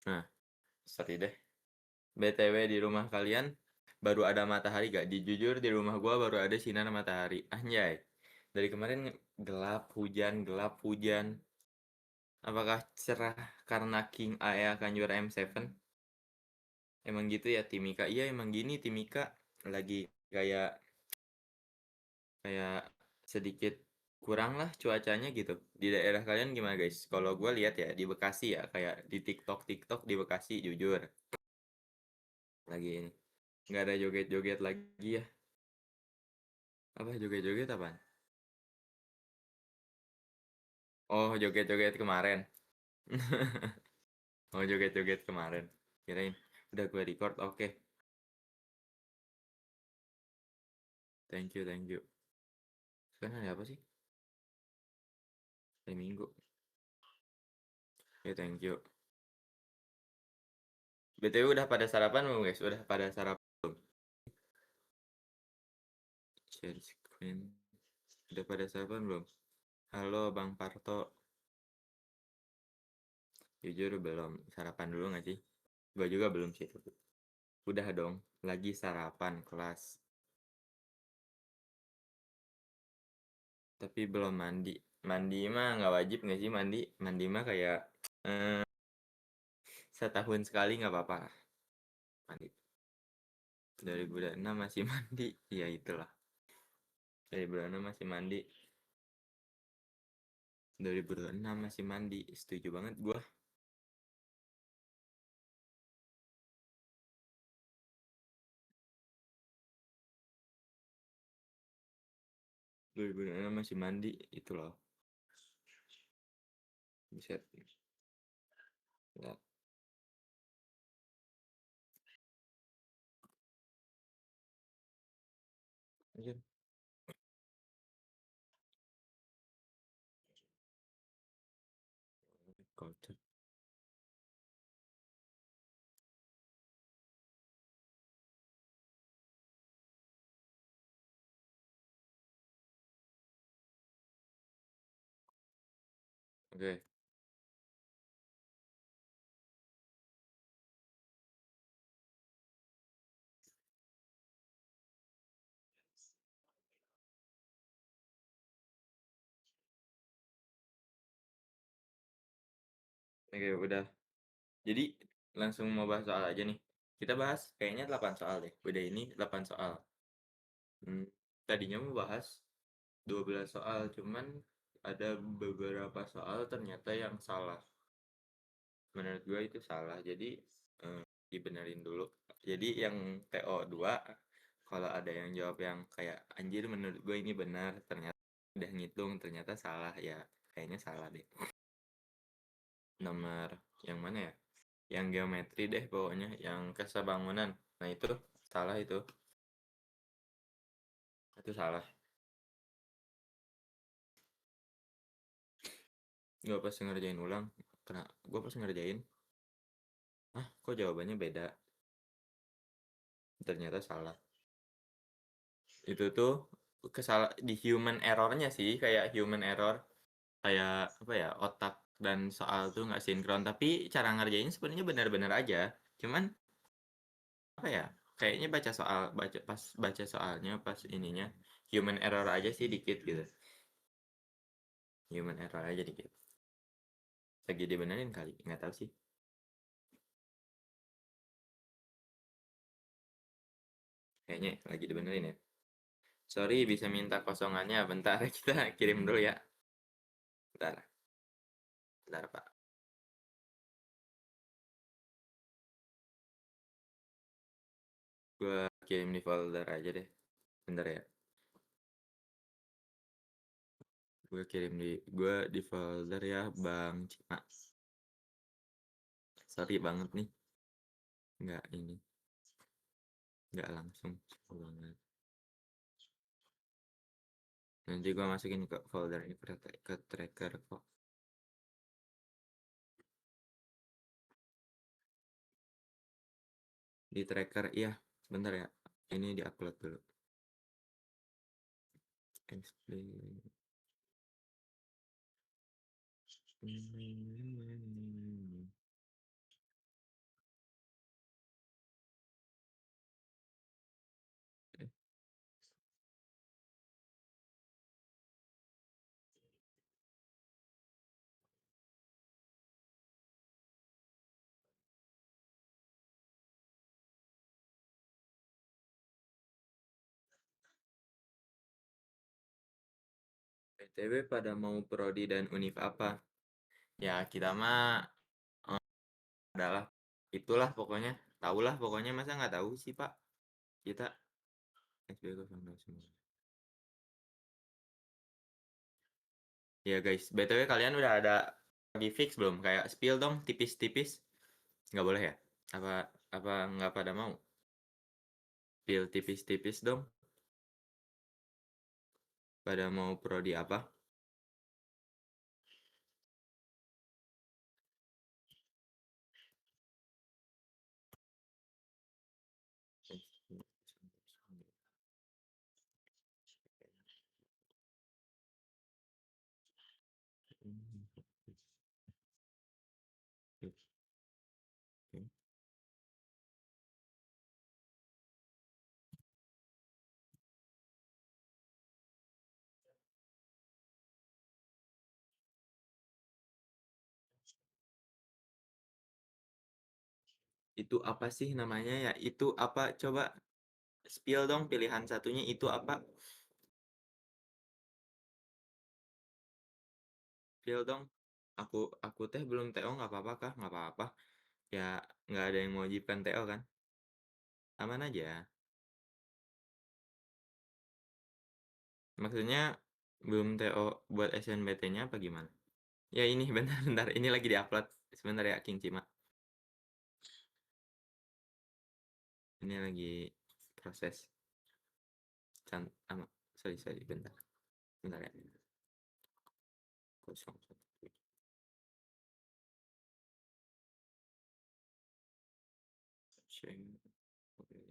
Nah, sorry deh. BTW di rumah kalian baru ada matahari gak? Jujur di rumah gua baru ada sinar matahari. Anjay. Dari kemarin gelap hujan, gelap hujan. Apakah cerah karena King Aya Kanjur M7? Emang gitu ya Timika? Iya emang gini Timika. Lagi kayak kayak sedikit kurang lah cuacanya gitu. Di daerah kalian gimana guys? Kalau gue lihat ya di Bekasi ya kayak di TikTok TikTok di Bekasi jujur lagi ini nggak ada joget-joget lagi ya. Apa joget-joget apaan? Oh joget-joget kemarin. Oh joget-joget kemarin. Kirain udah gue record. Oke. Thank you thank you. Sekarang ada apa sih? Hari Minggu. Ya thank you. BTW udah pada sarapan belum guys? Udah pada sarapan belum? Share screen. Udah pada sarapan belum? Halo Bang Parto. Jujur belum. Sarapan dulu gak sih? Gue juga belum sih. Udah dong. Lagi sarapan kelas. Tapi belum mandi. Mandi mah nggak wajib gak sih mandi? Mandi mah kayak eh, setahun sekali nggak apa-apa. Mandi. 2006 masih mandi. Ya itulah. 2006 masih mandi. 2006 masih mandi. Setuju banget gua. 2006 masih mandi. Itu loh. Buset. Ya. Anjir. Kocak. Oke. Oke udah. Jadi langsung mau bahas soal aja nih. Kita bahas kayaknya 8 soal deh. Udah ini 8 soal. Hmm, tadinya mau bahas 12 soal, cuman ada beberapa soal ternyata yang salah. Menurut gue itu salah, jadi dibenerin dulu. Jadi yang TO2, kalau ada yang jawab yang kayak anjir menurut gue ini benar, ternyata udah ngitung ternyata salah ya. Kayaknya salah deh. Nomor yang mana ya? Yang geometri deh pokoknya, yang kesebangunan. Nah itu salah itu. Itu salah. Gue pas ngerjain ulang, kena gue pas ngerjain, ah kok jawabannya beda? Ternyata salah. Itu tuh kesalah di human errornya sih, kayak human error, kayak apa ya, otak dan soal tuh nggak sinkron. Tapi cara ngerjainnya sebenarnya benar-benar aja. Cuman apa ya? Kayaknya pas baca soalnya pas ininya human error aja sih dikit gitu. Human error aja dikit. Lagi dibenerin kali, nggak tahu sih. Kayaknya lagi dibenerin ya. Sorry bisa minta kosongannya. Bentar kita kirim dulu ya. Bentar, bentar Pak. Gue kirim di folder aja deh. Bentar ya. Gue di folder ya Bang Cima. Sorry banget nih. Nggak ini. Nggak langsung. Sorry banget. Nanti gue masukin ke folder ini ke tracker kok. Di tracker iya. Bentar ya. Ini diupload dulu. Explain. BTW pada mau prodi dan univ apa? Ya kita mah adalah itulah pokoknya. Tahulah pokoknya, masa nggak tahu sih Pak? Kita SB 09. Ya guys, BTW kalian udah ada di fix belum? Kayak spill dong tipis-tipis. Nggak boleh ya? Apa apa nggak pada mau? Spill tipis-tipis dong. Pada mau prodi apa? Itu apa sih namanya ya? Itu apa? Coba spill dong pilihan satunya itu apa? Spill dong. Aku teh belum TO nggak apa-apa kah? Nggak apa-apa. Ya nggak ada yang mewajibkan TO kan? Aman aja. Maksudnya belum TO buat SNBT-nya apa gimana? Ya ini bentar-bentar, ini lagi diupload. Sebentar ya King Cima. Ini lagi proses. Sorry, bentar. Bentar ya. 017. Share. Oke.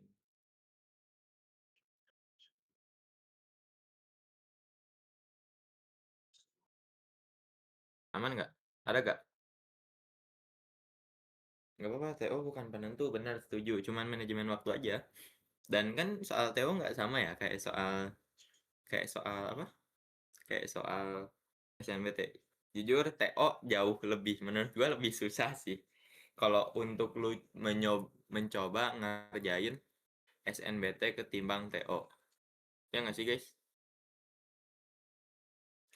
Aman nggak? Ada nggak? Nggak apa-apa, TO bukan penentu, benar setuju. Cuman manajemen waktu aja. Dan kan soal TO nggak sama ya, kayak soal apa? Kayak soal SNBT. Jujur TO jauh lebih, menurut gua lebih susah sih. Kalau untuk lu mencoba ngerjain SNBT ketimbang TO. Ya nggak sih guys?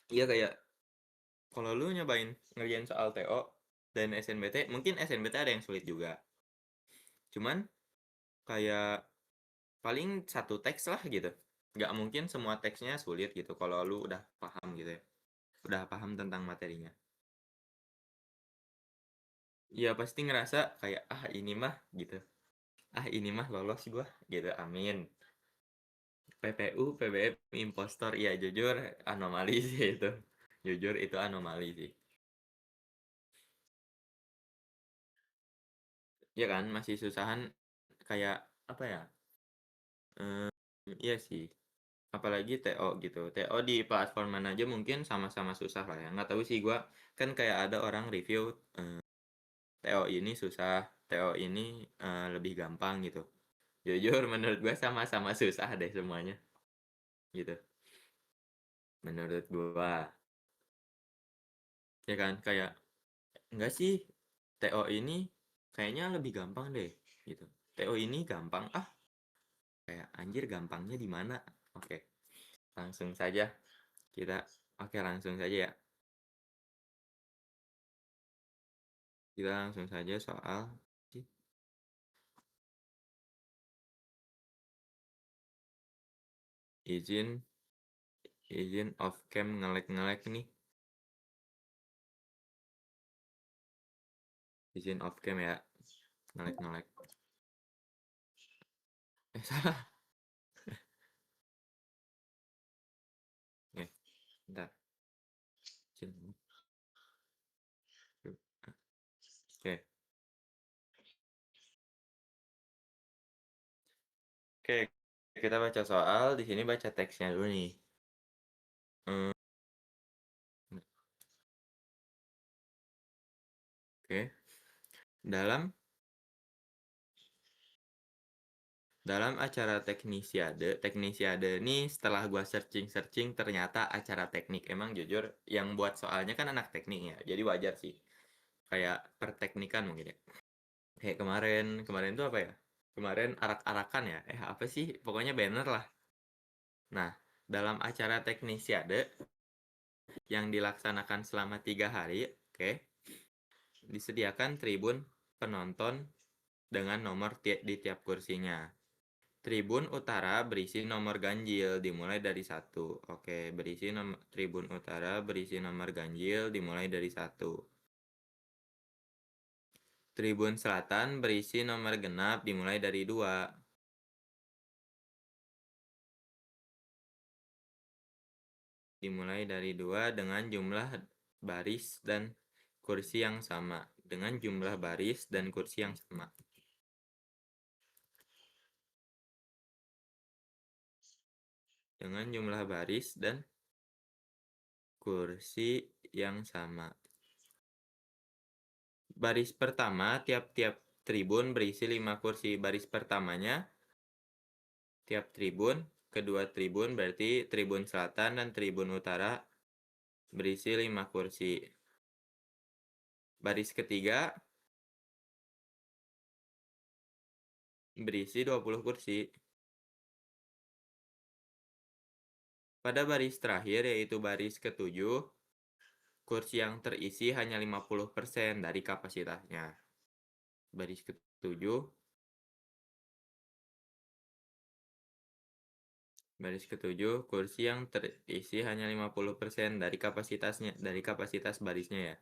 Iya kayak kalau lu nyobain ngerjain soal TO dan SNBT, mungkin SNBT ada yang sulit juga. Cuman kayak paling satu teks lah gitu. Nggak mungkin semua teksnya sulit gitu kalau lu udah paham gitu ya. Udah paham tentang materinya. Ya pasti ngerasa kayak ini mah gitu. Ini mah lolos gua gitu. Amin. PPU, PBM, impostor. Iya jujur anomali sih itu. Jujur itu anomali sih. Ya kan masih susahan kayak apa ya? Iya sih. Apalagi TO gitu. TO di platform mana aja mungkin sama-sama susah lah ya. Nggak tahu sih gua kan kayak ada orang review TO ini susah, TO ini lebih gampang gitu. Jujur menurut gua sama-sama susah deh semuanya gitu. Menurut gua ya kan kayak enggak sih TO ini kayaknya lebih gampang deh gitu. TO ini gampang kayak anjir gampangnya di mana? Oke, langsung saja kita oke langsung saja ya. Kita langsung saja soal izin izin off cam ngelek-ngelek nih. Izin off cam ya. Ngelek-ngelek. Salah. Oke, bentar. Izin. Oke. Oke, kita baca soal, di sini baca teksnya dulu nih. Hmm, oke. Dalam acara teknisiade ini setelah gua searching ternyata acara teknik. Emang jujur yang buat soalnya kan anak teknik ya. Jadi wajar sih. Kayak perteknikan mungkin ya. Kayak kemarin tuh apa ya? Kemarin arak-arakan ya. Apa sih? Pokoknya banner lah. Nah, dalam acara teknisiade yang dilaksanakan selama 3 hari, oke. Disediakan tribun penonton dengan nomor di tiap kursinya. Tribun utara berisi nomor ganjil dimulai dari 1. Oke, tribun utara berisi nomor ganjil dimulai dari 1. Tribun selatan berisi nomor genap dimulai dari 2. Dimulai dari 2 dengan jumlah baris dan kursi yang sama. Dengan jumlah baris dan kursi yang sama. Dengan jumlah baris dan kursi yang sama. Baris pertama, tiap-tiap tribun berisi 5 kursi. Baris pertamanya, tiap tribun, kedua tribun berarti tribun selatan dan tribun utara berisi 5 kursi. Baris ketiga berisi 20 kursi. Pada baris terakhir yaitu baris ketujuh, kursi yang terisi hanya 50% dari kapasitasnya. Baris ketujuh kursi yang terisi hanya 50% dari kapasitas barisnya ya.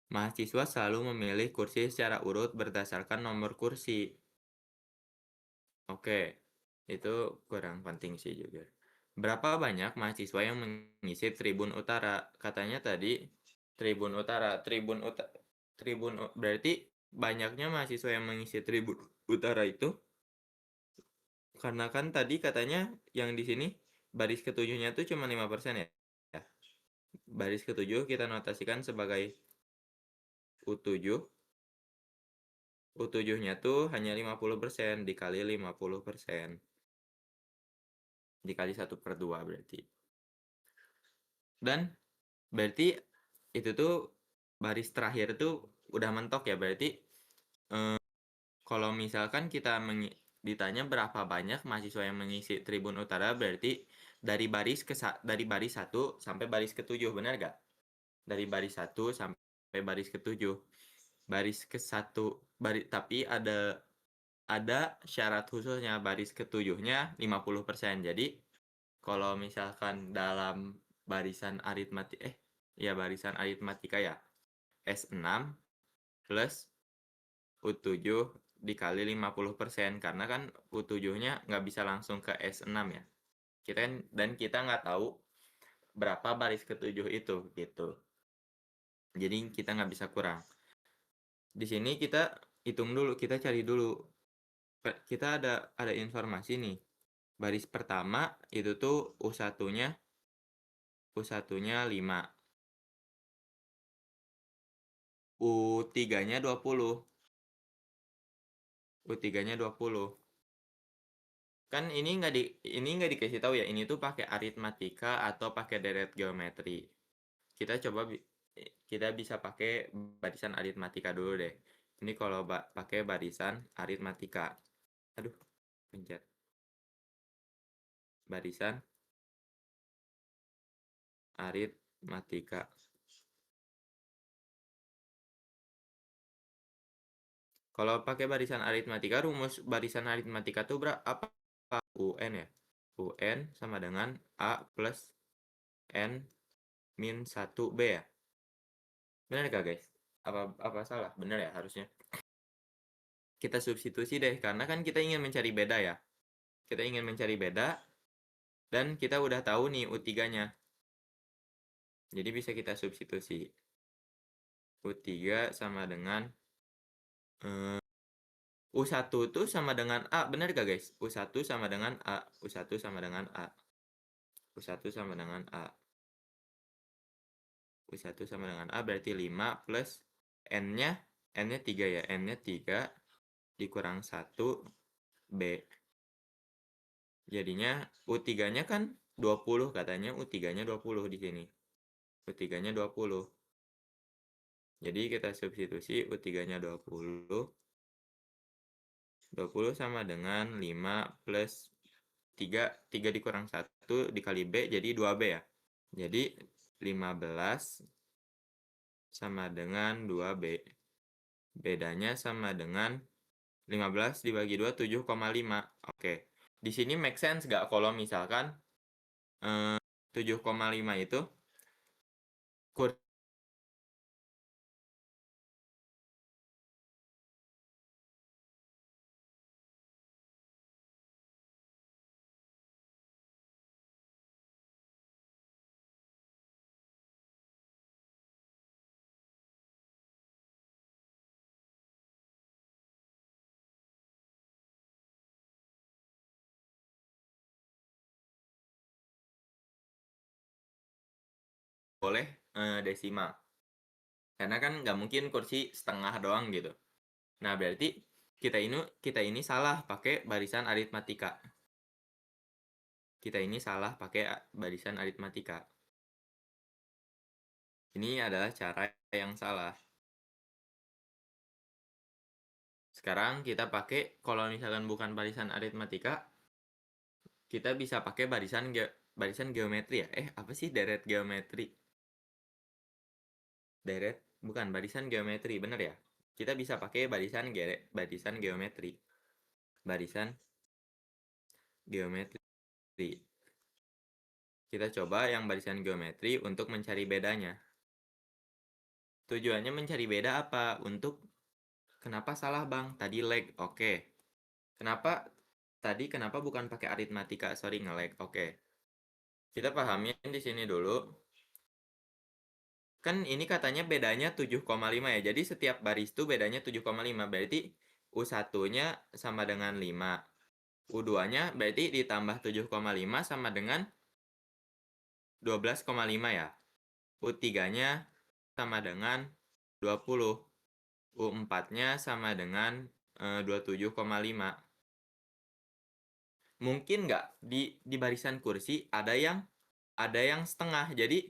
Mahasiswa selalu memilih kursi secara urut berdasarkan nomor kursi. Oke, itu kurang penting sih juga. Berapa banyak mahasiswa yang mengisi tribun utara? Katanya tadi tribun utara, berarti banyaknya mahasiswa yang mengisi tribun utara itu karena kan tadi katanya yang di sini baris ketujuhnya tuh cuma 5% ya. Baris ketujuh kita notasikan sebagai U7. U7-nya tuh hanya 50% dikali 50%. Dikali 1/2 berarti. Dan berarti itu tuh baris terakhir tuh udah mentok ya, berarti kalau misalkan kita ditanya berapa banyak mahasiswa yang mengisi tribun utara, berarti dari baris 1 sampai baris ke-7, benar gak? Dari baris 1 sampai baris ke-7. Baris ke-1 tapi ada syarat khususnya, baris ke-7-nya 50%. Jadi kalau misalkan dalam barisan aritmatika ya, S6 plus U7 dikali 50%, karena kan U7-nya nggak bisa langsung ke S6 ya. Dan kita nggak tahu berapa baris ke-7 itu gitu. Jadi kita nggak bisa kurang. Di sini kita hitung dulu, kita cari dulu. Kita ada informasi nih. Baris pertama itu tuh U1-nya 5. U3-nya 20. U3-nya 20. Kan ini nggak dikasih tahu ya, ini tuh pakai aritmatika atau pakai deret geometri. Kita bisa pakai barisan aritmatika dulu deh. Ini kalau pakai barisan aritmatika. Aduh, pencet. Barisan aritmatika. Kalau pakai barisan aritmatika, rumus barisan aritmatika tuh apa? UN ya. UN sama dengan A plus N min 1B ya. Benar gak guys? Apa salah? Benar ya harusnya. Kita substitusi deh, karena kan kita ingin mencari beda ya. Kita ingin mencari beda, dan kita udah tahu nih U3-nya. Jadi bisa kita substitusi. U3 sama dengan U1 tuh sama dengan A, benar gak guys? U1 sama dengan A. U1 sama dengan A. U1 sama dengan A. U1 sama dengan A berarti 5 plus N-nya 3 ya. N-nya 3 dikurang 1 B. Jadinya U3-nya kan 20, katanya U3-nya 20 di sini. U3-nya 20. Jadi kita substitusi U3-nya 20. 20 sama dengan 5 plus 3 dikurang 1 dikali B jadi 2B ya. Jadi 15 sama dengan 2B. Bedanya sama dengan 15 dibagi 2, 7,5. Oke. Di sini make sense nggak kalau misalkan 7,5 itu kursi boleh desimal. Karena kan nggak mungkin kursi setengah doang gitu. Nah, berarti kita ini salah pakai barisan aritmatika. Kita ini salah pakai barisan aritmatika. Ini adalah cara yang salah. Sekarang kita pakai, kalau misalkan bukan barisan aritmatika, kita bisa pakai barisan geometri ya. Apa sih deret geometri? Deret, bukan barisan geometri, bener ya? Kita bisa pakai barisan geometri. Barisan geometri. Kita coba yang barisan geometri untuk mencari bedanya. Tujuannya mencari beda apa? Untuk kenapa salah bang? Tadi lag, oke. Kenapa bukan pakai aritmatika? Sorry nge-lag, oke. Kita pahamin di sini dulu. Kan ini katanya bedanya 7,5 ya. Jadi setiap baris itu bedanya 7,5. Berarti U1-nya sama dengan 5. U2-nya berarti ditambah 7,5 sama dengan 12,5 ya. U3-nya sama dengan 20. U4-nya sama dengan 27,5. Mungkin nggak di barisan kursi ada yang setengah. Jadi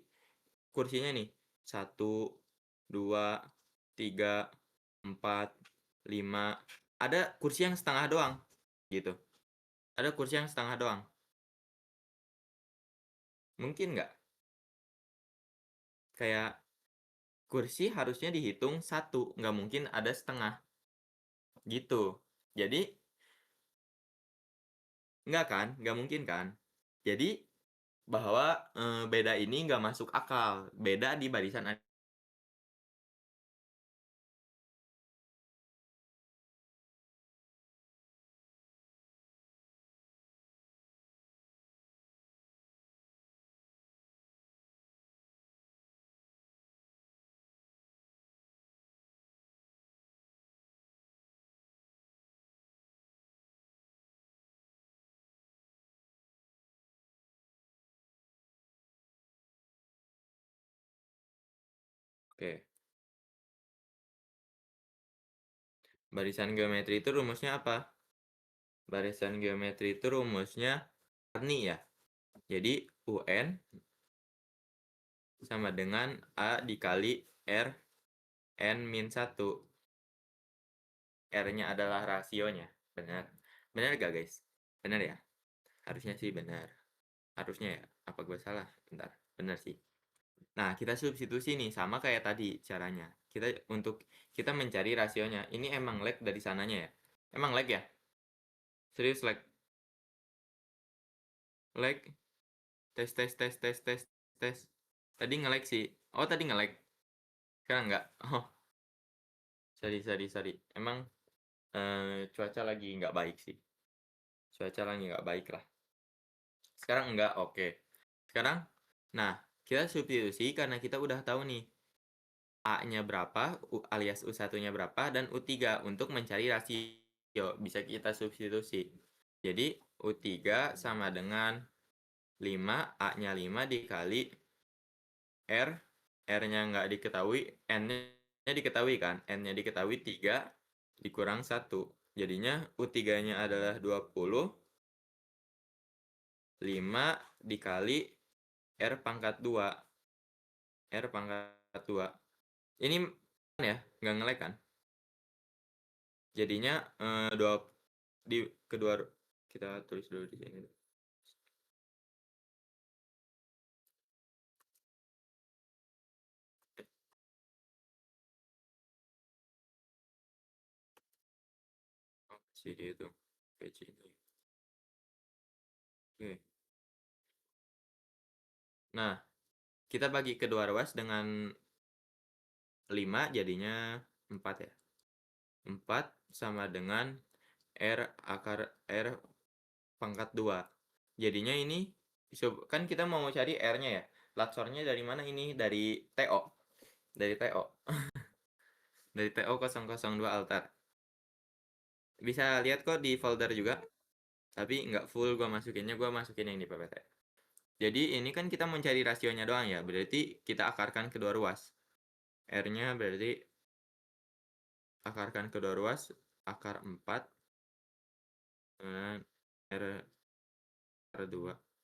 kursinya nih 1, 2, 3, 4, 5. Ada kursi yang setengah doang gitu. Ada kursi yang setengah doang. Mungkin nggak? Kayak kursi harusnya dihitung 1, nggak mungkin ada setengah. Gitu. Jadi nggak kan? Nggak mungkin kan? Jadi bahwa beda ini nggak masuk akal. Beda di barisan. Oke. Barisan geometri itu rumusnya apa? Barisan geometri itu rumusnya Arni ya. Jadi UN sama dengan A dikali R N min 1. R-nya adalah rasionya. Benar. Benar gak guys? Benar ya? Harusnya sih benar. Harusnya ya? Apa gue salah? Bentar. Benar sih. Nah, kita substitusi nih. Sama kayak tadi caranya. Kita mencari rasionya. Ini emang lag dari sananya ya? Emang lag ya? Serius lag? Lag? Tes, tes, tes, tes, tes, tes. Tadi nge-lag sih. Oh, tadi nge-lag. Sekarang enggak? Oh, sorry. Emang cuaca lagi nggak baik sih. Cuaca lagi nggak baik lah. Sekarang enggak, oke. Sekarang, nah, kita substitusi karena kita udah tahu nih. A-nya berapa, alias U1-nya berapa, dan U3 untuk mencari rasio. Bisa kita substitusi. Jadi, U3 sama dengan 5, A-nya 5 dikali R, R-nya nggak diketahui, N-nya diketahui kan? N-nya diketahui 3 dikurang 1. Jadinya U3-nya adalah 20, 5 dikali R pangkat 2. R pangkat 2. Ini ya, nggak nge-lag kan? Jadinya di kedua kita tulis dulu di sini. CD itu PC ini. Oke. Nah, kita bagi kedua ruas dengan 5 jadinya 4 ya. 4 sama dengan R akar R pangkat 2. Jadinya ini kan kita mau cari R-nya ya. Laksornya dari mana ini? Dari TO. Dari TO. Dari TO 002 altar. Bisa lihat kok di folder juga. Tapi nggak full gua masukinnya, gua masukin yang di PPT. Jadi ini kan kita mencari rasionya doang ya. Berarti kita akarkan kedua ruas. R-nya berarti akarkan kedua ruas, akar 4 dengan R2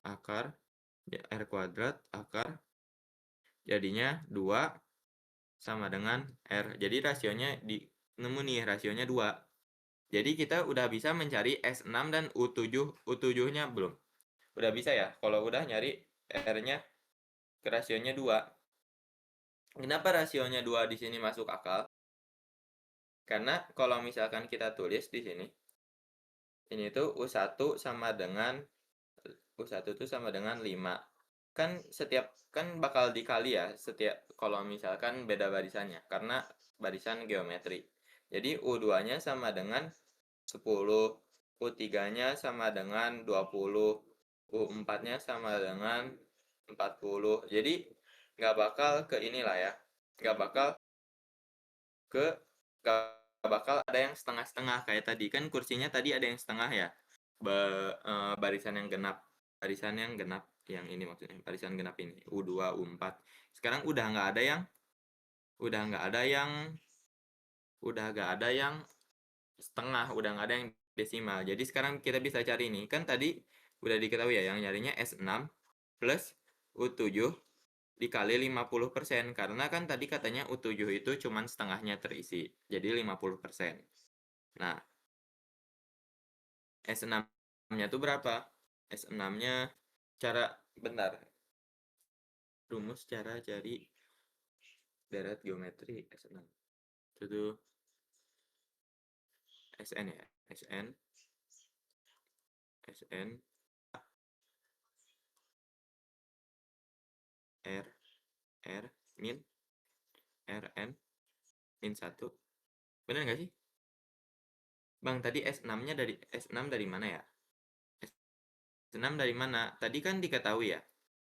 akar ya, R kuadrat akar jadinya 2 sama dengan R. Jadi rasionya nemu nih rasionya 2. Jadi kita udah bisa mencari S6 dan U7. U7-nya belum. Udah bisa ya kalau udah nyari R-nya ke rasionya 2. Kenapa rasionya 2 di sini masuk akal? Karena kalau misalkan kita tulis di sini, ini tuh U1 sama dengan U1 itu sama dengan 5. Kan bakal dikali ya setiap kalau misalkan beda barisannya karena barisan geometri. Jadi U2-nya sama dengan 10, U3-nya sama dengan 20, U4-nya sama dengan 40. Jadi nggak bakal ke inilah ya. Nggak bakal ke nggak bakal ada yang setengah-setengah kayak tadi kan kursinya tadi ada yang setengah ya. Barisan yang genap yang ini maksudnya barisan genap ini U2 U4 sekarang udah nggak ada yang setengah, udah nggak ada yang desimal. Jadi sekarang kita bisa cari ini kan tadi udah diketahui ya yang nyarinya S6 plus U7 dikali 50% karena kan tadi katanya U7 itu cuman setengahnya terisi jadi 50%. Nah S6-nya tuh berapa? S6-nya bentar. Rumus cara cari deret geometri S6. Itu tuh SN ya. SN R min RN min 1. Bener nggak sih? Bang, tadi S6-nya S6 dari mana ya? S6 dari mana? Tadi kan diketahui ya.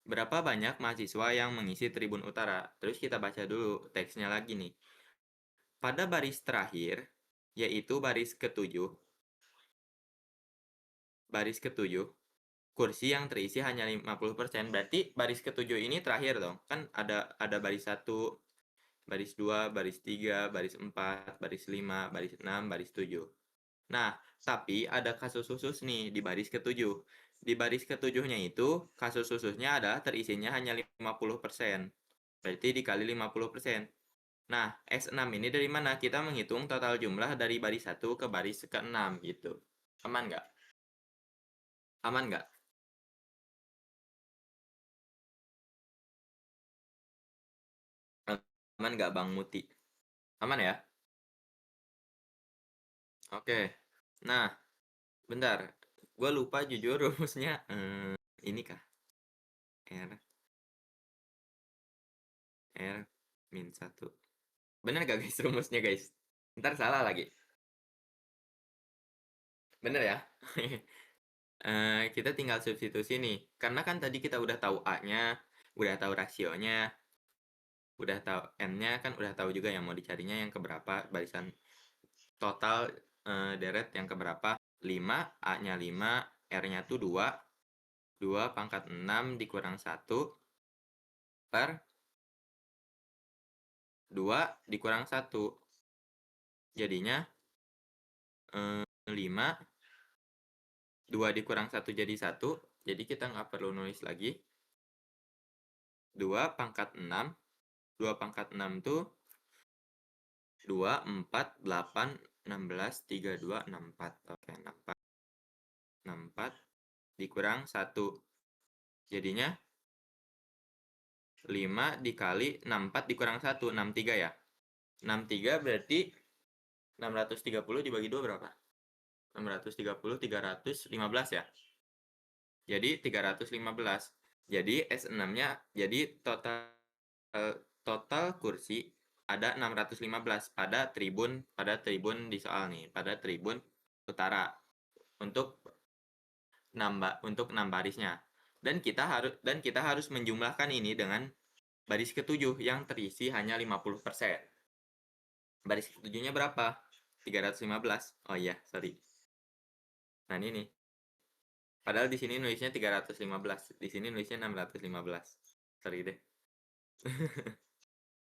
Berapa banyak mahasiswa yang mengisi Tribun Utara? Terus kita baca dulu teksnya lagi nih. Pada baris terakhir, yaitu baris ketujuh, kursi yang terisi hanya 50%. Berarti baris ketujuh ini terakhir dong. Kan ada baris 1, baris 2, baris 3, baris 4, baris 5, baris 6, baris 7. Nah, tapi ada kasus khusus nih di baris ketujuh. Di baris ketujuhnya itu, kasus khususnya ada terisinya hanya 50%. Berarti dikali 50%. Nah, S6 ini dari mana? Kita menghitung total jumlah dari baris 1 ke baris ke-6 gitu. Aman nggak? Aman nggak? Aman nggak Bang Muti? Aman ya? Oke. Nah, bentar. Gue lupa jujur rumusnya. Ini kah? R min 1. Bener gak guys rumusnya guys? Ntar salah lagi. Bener ya? Kita tinggal substitusi nih. Karena kan tadi kita udah tahu A-nya, udah tahu rasionya, udah tahu N-nya, kan udah tahu juga yang mau dicarinya yang keberapa, barisan total deret yang keberapa. 5, A-nya 5, R-nya tuh 2. 2 pangkat 6 dikurang 1 per 2 dikurang 1. Jadinya 5. 2 dikurang 1 jadi 1. Jadi kita nggak perlu nulis lagi. 2 pangkat 6. 2 pangkat 6 tuh 2, 4, 8, 16, 32, 64. Oke, 64. 64 dikurang 1. Jadinya 5 dikali 64 dikurang 1. 63 ya. 63 berarti 630 dibagi 2 berapa? 630, 315 ya. Jadi 315. Jadi S6-nya, jadi total kursi ada 615 pada tribun di soal nih, pada tribun utara untuk untuk 6 barisnya. Dan kita harus menjumlahkan ini dengan baris ketujuh yang terisi hanya 50%. Baris ketujuhnya berapa? 315. Oh iya, sorry. Nah, ini nih. Padahal di sini nulisnya 315, di sini nulisnya 615. Sorry deh.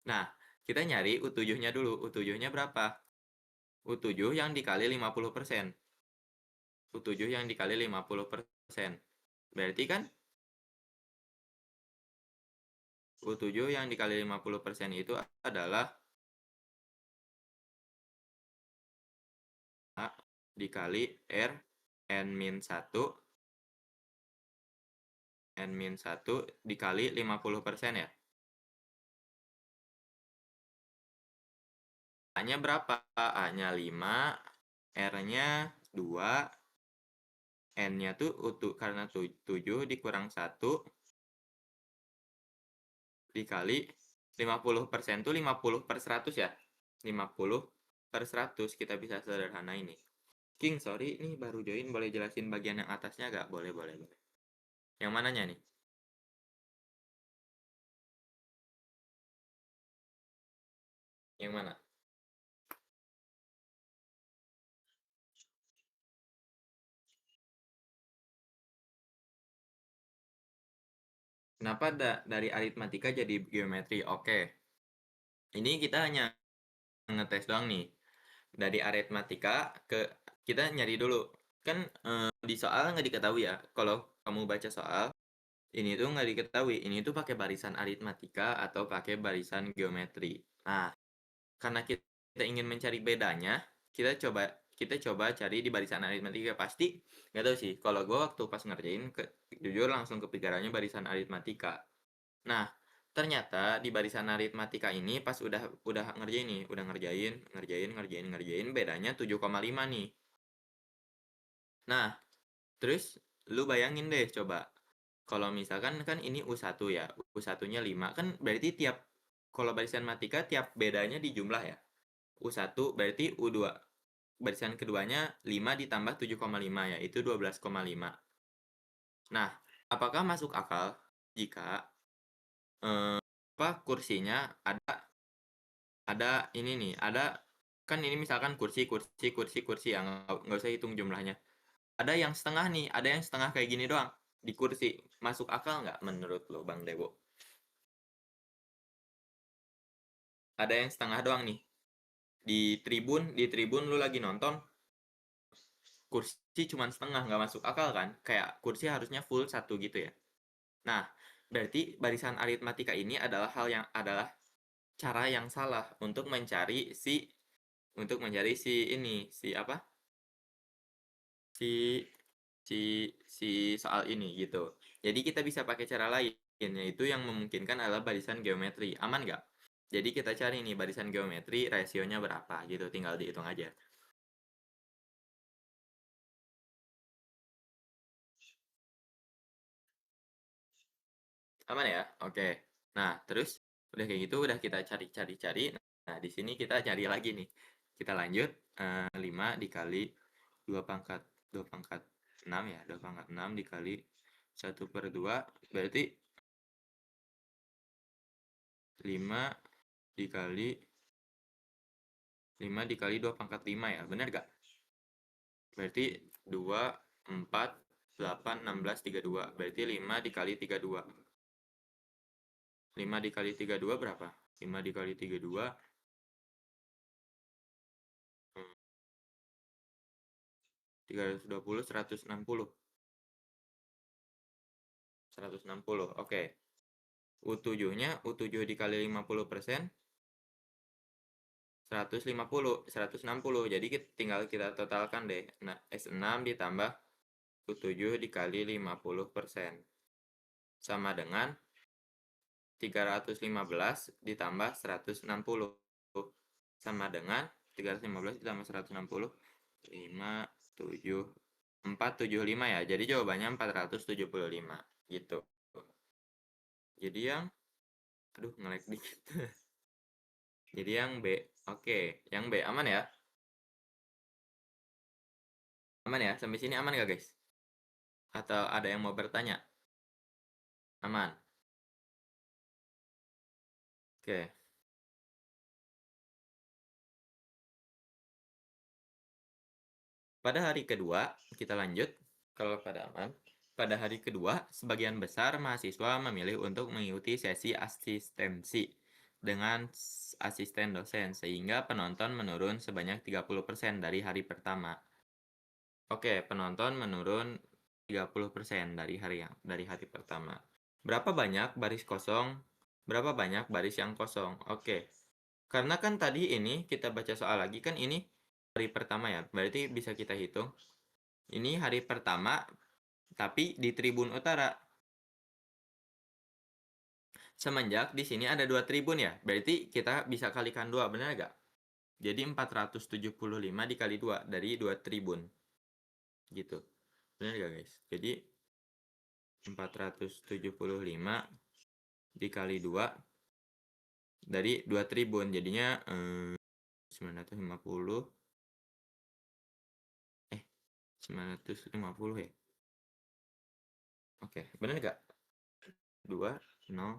Nah, kita nyari U7-nya dulu. U7-nya berapa? U7 yang dikali 50%. U7 yang dikali 50%. Berarti kan U7 yang dikali 50% itu adalah A dikali R N-1 N-1 dikali 50% ya. A-nya berapa? A-nya 5, R-nya 2, N-nya tuh karena 7 dikurang 1 dikali 50% tuh 50/100 ya. 50/100 kita bisa sederhana ini. King, sorry, ini baru join, boleh jelasin bagian yang atasnya gak? Boleh. Yang mananya nih? Yang mana? Kenapa dari aritmatika jadi geometri? Oke. Ini kita hanya ngetes doang nih. Dari aritmatika ke kita nyari dulu. Kan di soal nggak diketahui ya. Kalau kamu baca soal, ini tuh nggak diketahui. Ini tuh pakai barisan aritmatika atau pakai barisan geometri. Nah, karena kita ingin mencari bedanya, kita coba cari di barisan aritmatika. Pasti nggak tahu sih. Kalau gue waktu pas ngerjain, jujur langsung kepikirannya barisan aritmatika. Nah, ternyata di barisan aritmatika ini pas udah ngerjain nih, udah ngerjain bedanya 7,5 nih. Nah, terus lu bayangin deh coba. Kalau misalkan kan ini U1 ya, U1-nya 5 kan berarti kalau barisan matematika tiap bedanya dijumlah ya. U1 berarti U2. Barisan keduanya 5 ditambah 7,5 ya, itu 12,5. Nah, apakah masuk akal jika kursinya ada ini nih, kan ini misalkan kursi yang nggak usah hitung jumlahnya. Ada yang setengah nih, ada yang setengah kayak gini doang di kursi. Masuk akal nggak menurut lo, Bang Dewo? Ada yang setengah doang nih. Di tribun lu lagi nonton, kursi cuma setengah, nggak masuk akal kan? Kayak kursi harusnya full satu gitu ya. Nah, berarti barisan aritmatika ini adalah cara yang salah untuk mencari si apa? Si soal ini gitu. Jadi kita bisa pakai cara lain, yaitu yang memungkinkan adalah barisan geometri. Aman nggak? Jadi kita cari nih barisan geometri, rasionya berapa gitu, tinggal dihitung aja. Aman ya? Oke. Nah, terus udah kayak gitu, udah kita cari. Nah, di sini kita cari lagi nih. Kita lanjut, 5 dikali 2 pangkat 6 ya, 2 pangkat 6 dikali 1/2, berarti 5 dikali 2 pangkat 5 ya, bener gak? Berarti 2, 4, 8, 16, 32. Berarti 5 dikali 32. 5 dikali 32 berapa? 5 dikali 32, 320, 160. 160, oke. U7-nya, U7 dikali 50%, 160. Jadi tinggal kita totalkan deh. Nah, S6 ditambah U7 dikali 50%. Sama dengan 315 ditambah 160. Sama dengan 315 ditambah 160 5, 7, 475 ya. Jadi jawabannya 475 gitu. Jadi yang aduh nge-lag dikit. Jadi yang B. Oke, yang B aman ya? Aman ya? Sampai sini aman gak guys? Atau ada yang mau bertanya? Aman. Oke. Pada hari kedua, kita lanjut. Kalau pada aman. Pada hari kedua, sebagian besar mahasiswa memilih untuk mengikuti sesi asistensi dengan asisten dosen, sehingga penonton menurun sebanyak 30% dari hari pertama. Oke, penonton menurun 30% dari hari pertama. Berapa banyak baris kosong? Berapa banyak baris yang kosong? Oke. Karena kan tadi ini kita baca soal lagi kan ini hari pertama ya. Berarti bisa kita hitung. Ini hari pertama tapi di tribun utara. Semenjak di sini ada 2 tribun ya. Berarti kita bisa kalikan 2, benar gak? Jadi 475 dikali 2 dari 2 tribun. Gitu. Benar gak guys? Jadi 475 dikali 2 dari 2 tribun. Jadinya 950 950 ya. Oke, benar gak? 2 0.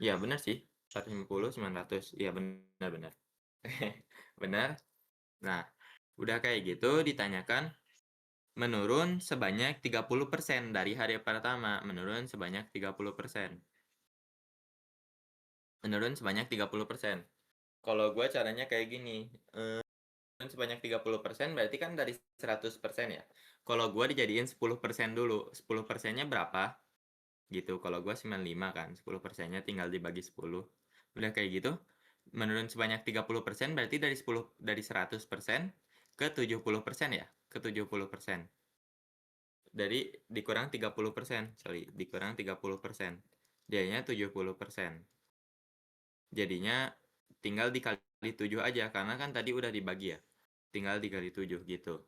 Ya benar sih. 450 900. Iya benar. Benar. Nah, udah kayak gitu ditanyakan menurun sebanyak 30% dari hari pertama. Menurun sebanyak 30%. Menurun sebanyak 30%. Kalau gue caranya kayak gini. Sebanyak 30% berarti kan dari 100% ya. Kalau gue dijadiin 10% dulu. 10%-nya berapa? Gitu. Kalau gue 95 kan. 10%-nya tinggal dibagi 10. Udah kayak gitu. Menurun sebanyak 30% berarti dari 100% ke 70% ya. Ke 70%. Dari dikurang 30%. Sorry, dikurang 30%. Dianya 70%. Jadinya tinggal dikali 7 aja karena kan tadi udah dibagi ya. Tinggal dikali 7 gitu.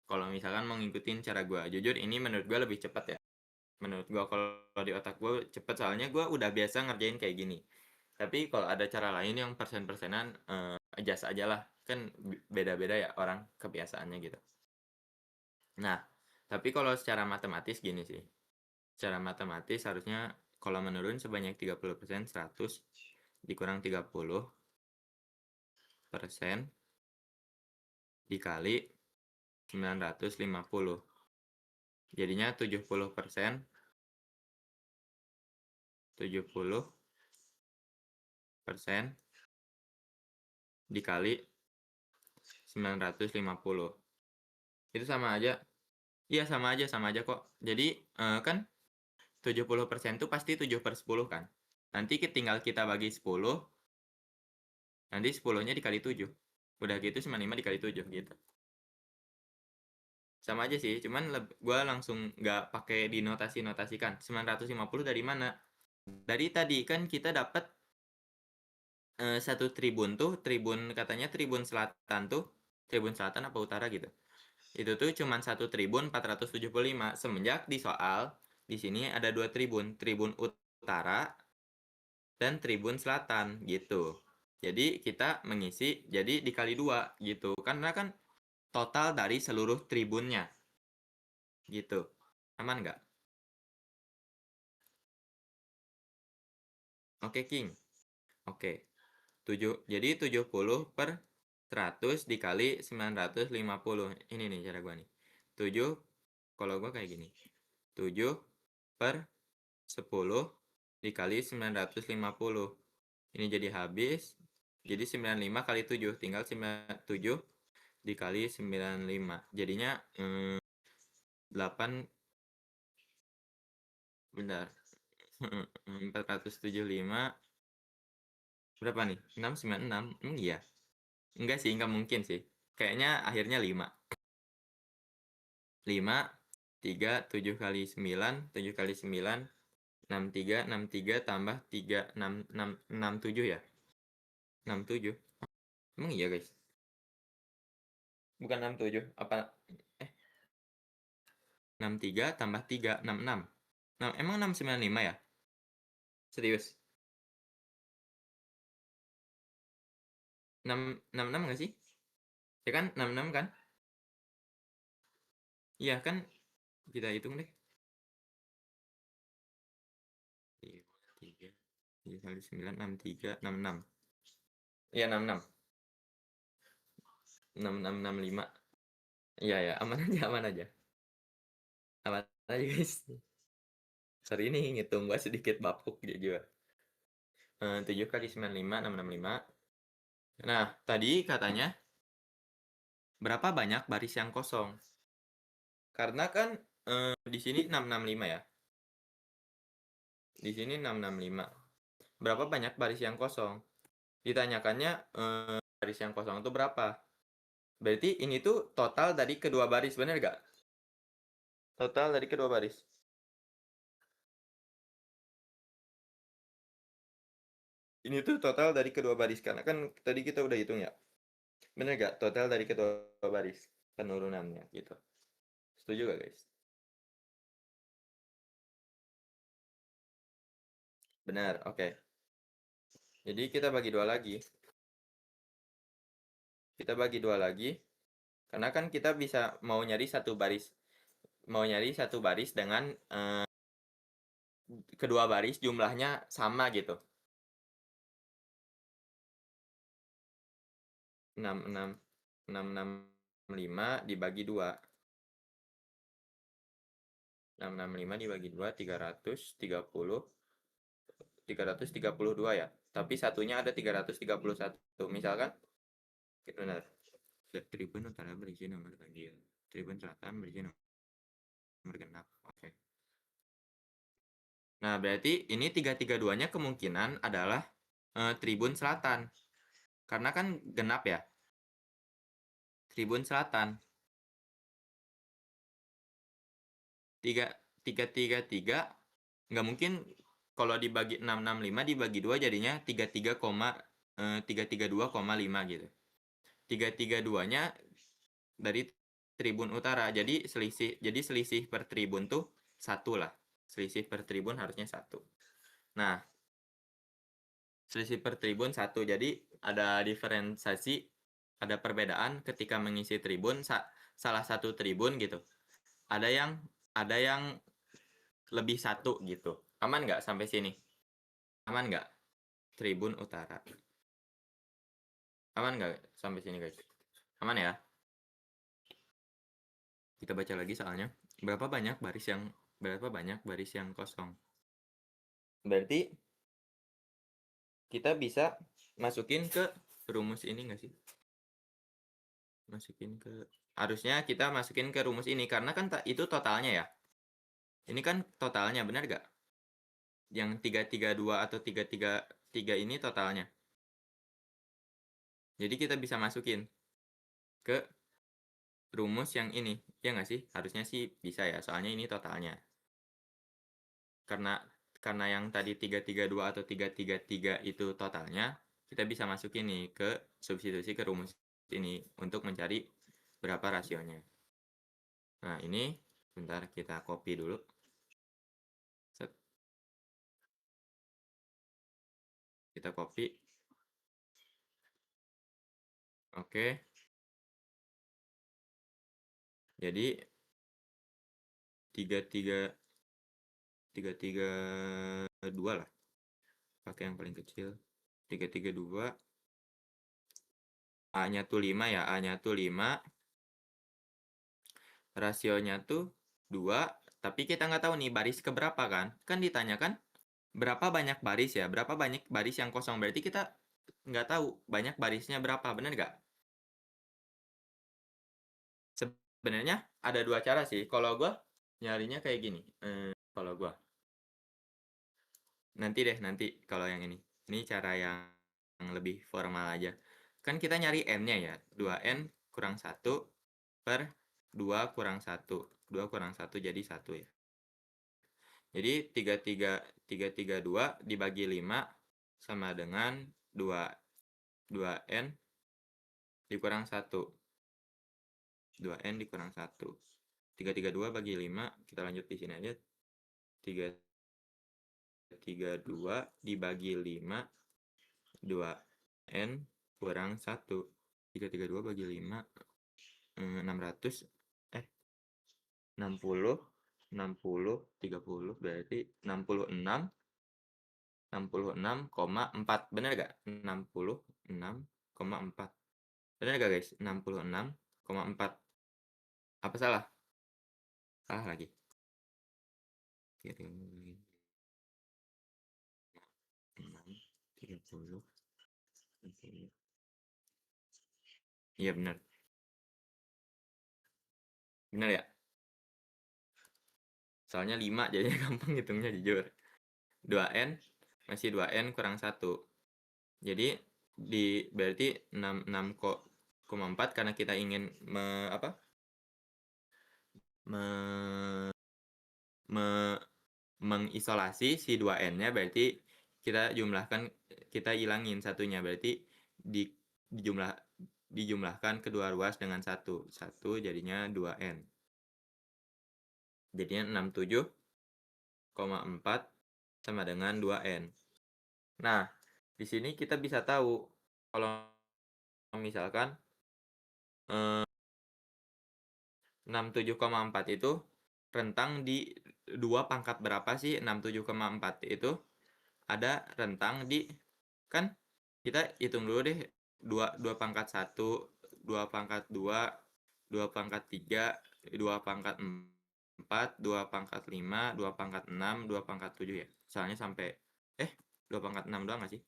Kalau misalkan mau ngikutin cara gue, jujur ini menurut gue lebih cepat ya. Menurut gue kalau di otak gue cepet soalnya gue udah biasa ngerjain kayak gini. Tapi kalau ada cara lain yang persen-persenan, adjust aja lah. Kan beda-beda ya orang kebiasaannya gitu. Nah, tapi kalau secara matematis gini sih. Secara matematis harusnya kalau menurun sebanyak 30%, 100 dikurang 30% dikali 950. Jadinya 70%, 70% dikali 950. Itu sama aja. Iya sama aja kok. Jadi kan 70% tuh pasti 7/10 kan. Nanti tinggal kita bagi 10, nanti 10-nya dikali 7. Udah gitu 95 dikali 7 gitu. Sama aja sih, cuman gue langsung nggak pakai dinotasi-notasikan. 950 dari mana? Dari tadi kan kita dapat satu tribun tuh, katanya tribun selatan tuh, tribun selatan apa utara gitu. Itu tuh cuman satu tribun 475. Semenjak di soal di sini ada 2 tribun, tribun utara dan tribun selatan gitu. Jadi kita mengisi jadi dikali 2 gitu. Karena kan total dari seluruh tribunnya. Gitu. Aman nggak? Oke, King. Oke. Jadi 70 per 100 dikali 950. Ini nih cara gua nih. 7, kalau gua kayak gini. 7 per 10 dikali 950. Ini jadi habis. Jadi 95 kali 7. Tinggal 7 dikali 95. Jadinya 8. Bentar. 475. Berapa nih? 696. Iya. Enggak sih, enggak mungkin sih. Kayaknya akhirnya 5. 5, 3, 7 kali 9, 7 kali 9, 63 tambah 3, 67 ya? 67. Emang iya guys? Bukan 67, apa? 63 tambah 3, 66. Nah, emang 695 ya? Serius? 666 nggak sih? Ya kan 66 kan? Iya kan? Kita hitung deh. 3, 9, 63, 66. Iya 66. 6665. Iya ya, aman aja, aman aja. Aman aja guys. Sorry ini ngitung gua sedikit bapuk juga. 7 kali 95, 665. Nah, tadi katanya berapa banyak baris yang kosong? Karena kan di sini 665 ya. Di sini 665. Berapa banyak baris yang kosong? Ditanyakannya baris yang kosong itu berapa? Berarti ini tuh total dari kedua baris, bener gak? Total dari kedua baris. Ini tuh total dari kedua baris, karena kan tadi kita udah hitung ya. Bener gak? Total dari kedua baris penurunannya gitu. Setuju gak guys? Benar, oke. Jadi kita bagi dua lagi. Kita bagi dua lagi. Karena kan kita bisa mau nyari satu baris. Mau nyari satu baris dengan kedua baris jumlahnya sama gitu. 665 dibagi 2. 665 dibagi 2, 332 ya. Tapi satunya ada 331. Misalkan, benar. Tribun utara berisi nomor ganjil. Tribun selatan berisi nomor genap. Oke. Nah, berarti ini 332-nya kemungkinan adalah Tribun Selatan. Karena kan genap ya. Tribun Selatan. 333 nggak mungkin kalau dibagi 665 dibagi 2 jadinya 332,5 gitu. 332-nya dari Tribun Utara. Jadi selisih per tribun tuh 1 lah. Selisih per tribun harusnya 1. Nah, selisih per tribun 1. Jadi ada diferensiasi, ada perbedaan ketika mengisi tribun, salah satu tribun gitu. Ada yang lebih 1 gitu. Aman nggak sampai sini? Aman nggak? Tribun Utara. Aman nggak sampai sini guys? Aman ya? Kita baca lagi soalnya. Berapa banyak baris yang kosong? Berarti kita bisa masukin ke rumus ini nggak sih? Harusnya kita masukin ke rumus ini karena kan itu totalnya ya. Ini kan totalnya, benar gak? Yang 332 atau 333 ini totalnya. Jadi kita bisa masukin ke rumus yang ini. Ya nggak sih? Harusnya sih bisa ya, soalnya ini totalnya. Karena yang tadi 332 atau 333 itu totalnya, kita bisa masukin nih ke substitusi ke rumus ini untuk mencari berapa rasionya. Nah, ini bentar kita copy dulu. Set. Kita copy. Oke. Jadi 332 lah. Pakai yang paling kecil. 332. A-nya tuh 5 ya. A-nya tuh 5. Rasionya tuh 2. Tapi kita nggak tahu nih baris keberapa kan. Kan ditanyakan berapa banyak baris ya. Berapa banyak baris yang kosong. Berarti kita nggak tahu banyak barisnya berapa. Bener nggak? Sebenarnya ada dua cara sih. Kalau gue nyarinya kayak gini. Kalau gue. Nanti kalau yang ini. Ini cara yang lebih formal aja. Kan kita nyari N-nya ya. 2N kurang 1 per 2 kurang 1. 2 kurang 1 jadi 1 ya. Jadi 332 dibagi 5 sama dengan 2N dikurang 1. 2N dikurang 1. 332 bagi 5, kita lanjut di sini aja. 332 dibagi 5, 2N kurang 1. 332 bagi 5, 600, 60, 30, berarti 66,4. Bener gak? 66,4. Bener gak guys? 66,4. Apa salah? Salah lagi. 6, 30. Iya bener. Bener ya? Soalnya 5 jadinya gampang hitungnya jujur. 2N masih 2N kurang 1. Jadi berarti 66,4 karena kita ingin mengisolasi si 2N-nya, berarti kita ilangin satunya, berarti dijumlahkan kedua ruas dengan 1 jadinya 2N. Jadinya 67,4 sama dengan 2N. Nah, di sini kita bisa tahu kalau misalkan 67,4 itu rentang di 2 pangkat berapa sih? 67,4 itu ada rentang di, kan kita hitung dulu deh, 2 pangkat 1, 2 pangkat 2, 2 pangkat 3, 2 pangkat 4, 2 pangkat 5, 2 pangkat 6, 2 pangkat 7 ya. Soalnya sampai 2 pangkat 6 doang gak sih?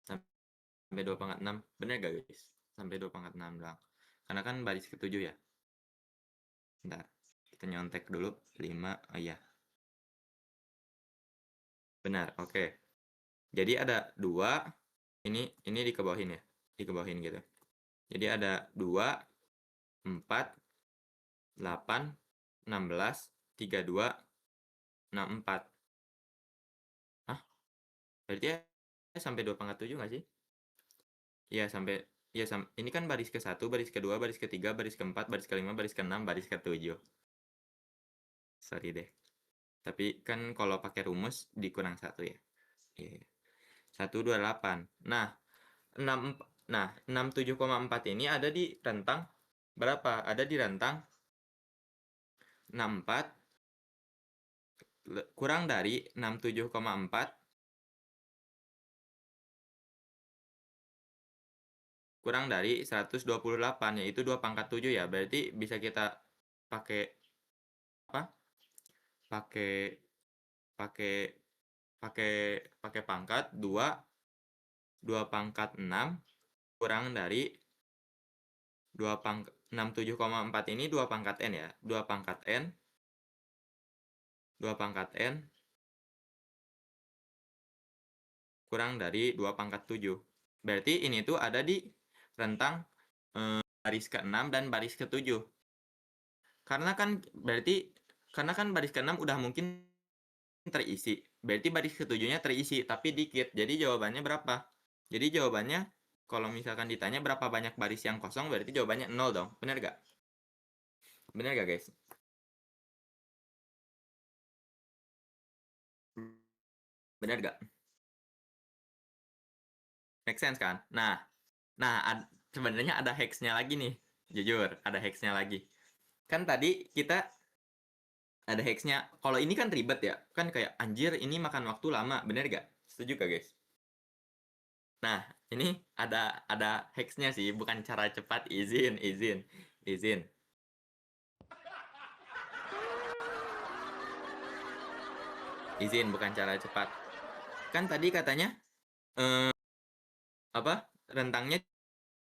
Sampai 2 pangkat 6. Bener gak guys? Sampai 2 pangkat 6 doang. Karena kan baris ke-7 ya. Bentar, kita nyontek dulu. 5, oh iya. Benar, oke. Jadi ada 2, ini dikebawahin ya. Dikebawahin gitu. Jadi ada 2, 4, 8, 16, 32, 64. Hah? Berarti ya sampai 2 pangkat 7 nggak sih? Iya, sampai. Ya, ini kan baris ke-1, baris ke-2, baris ke-3, baris ke-4, baris ke-5, baris ke-6, baris ke-7. Sorry deh. Tapi kan kalau pakai rumus dikurang 1 ya. Iya. 128. Nah, 67,4 ini ada di rentang berapa? Ada di rentang 64 kurang dari 67,4 kurang dari 128, yaitu 2 pangkat 7 ya. Berarti bisa kita pakai apa? Pakai pangkat 2 pangkat 6 kurang dari 67,4 ini 2 pangkat N ya. 2 pangkat N 2 pangkat N kurang dari 2 pangkat 7. Berarti ini tuh ada di rentang baris ke-6 dan baris ke-7. Karena kan baris ke-6 udah mungkin terisi. Berarti baris ke-7-nya terisi, tapi dikit. Jadi jawabannya berapa? Jadi jawabannya, kalau misalkan ditanya berapa banyak baris yang kosong, berarti jawabannya 0 dong. Bener gak? Bener gak guys? Bener gak? Make sense kan? Nah sebenarnya ada hacksnya lagi nih. Jujur, ada hacksnya lagi. Kan tadi kita ada hacksnya. Kalau ini kan ribet ya. Kan kayak anjir ini makan waktu lama. Bener gak? Setuju gak guys? Nah, ini ada hacksnya sih. Bukan cara cepat. Izin. Izin, bukan cara cepat. Kan tadi katanya rentangnya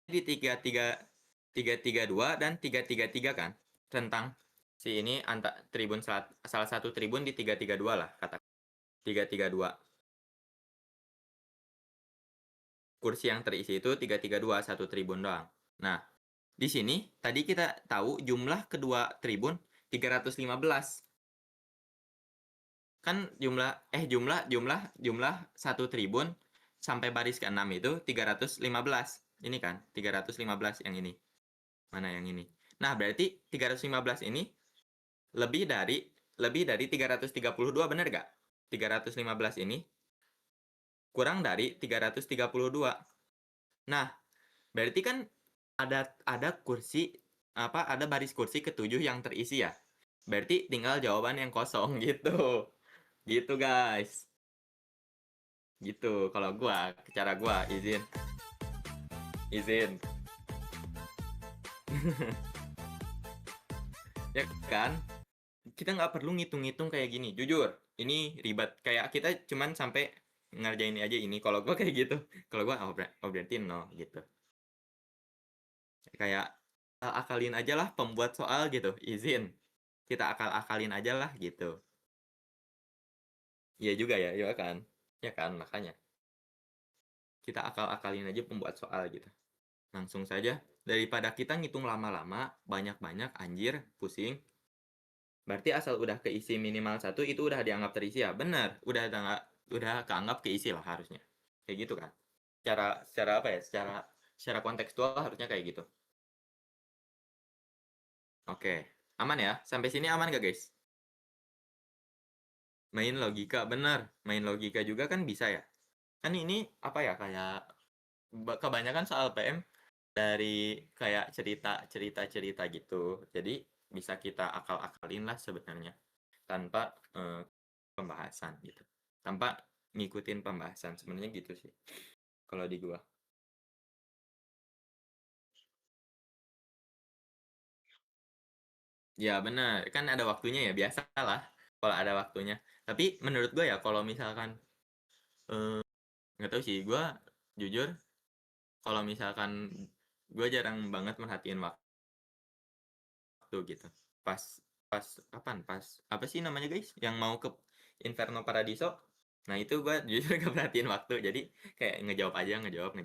di 332 dan 333 kan? Rentang si ini tribun salah satu tribun di 332 lah kata 332. Kursi yang terisi itu 332, satu tribun doang. Nah, di sini tadi kita tahu jumlah kedua tribun 315. Kan jumlah satu tribun sampai baris ke-6 itu 315. Ini kan 315 yang ini. Mana yang ini? Nah, berarti 315 ini lebih dari 332, bener nggak? 315 ini kurang dari 332. Nah, berarti kan ada kursi ada baris kursi ketujuh yang terisi ya. Berarti tinggal jawaban yang kosong gitu. Gitu, guys. Gitu kalau cara gua izin. Izin. Ya kan? Kita nggak perlu ngitung-ngitung kayak gini. Jujur, ini ribet. Kayak kita cuman sampai ngerjain aja ini. Kalau gua kayak gitu. Kalau gua berarti no gitu. Kayak akalin aja lah pembuat soal gitu. Izin. Kita akal-akalin aja lah gitu. Iya juga ya, ya kan? Ya kan, makanya. Kita akal-akalin aja pembuat soal gitu. Langsung saja. Daripada kita ngitung lama-lama, banyak-banyak, anjir, pusing. Berarti asal udah keisi minimal 1, itu udah dianggap terisi ya? Bener, udah keanggap keisi lah harusnya. Kayak gitu kan? Secara apa ya? Secara kontekstual harusnya kayak gitu. Oke, aman ya? Sampai sini aman gak, guys? Main logika, bener. Main logika juga kan bisa ya? Kan ini apa ya, kayak kebanyakan soal PM dari kayak cerita gitu. Jadi bisa kita akal-akalin lah sebenarnya tanpa pembahasan gitu. Tanpa ngikutin pembahasan sebenarnya gitu sih. Kalau di gua. Ya benar, kan ada waktunya ya, biasa lah kalau ada waktunya. Tapi menurut gua ya kalau misalkan nggak tahu sih, gua jujur kalau misalkan gua jarang banget merhatiin waktu gitu. Pas pas pas apa sih namanya, guys? Yang mau ke Inferno Paradiso. Nah, itu gua jujur gak perhatiin waktu. Jadi kayak ngejawab aja, ngejawab.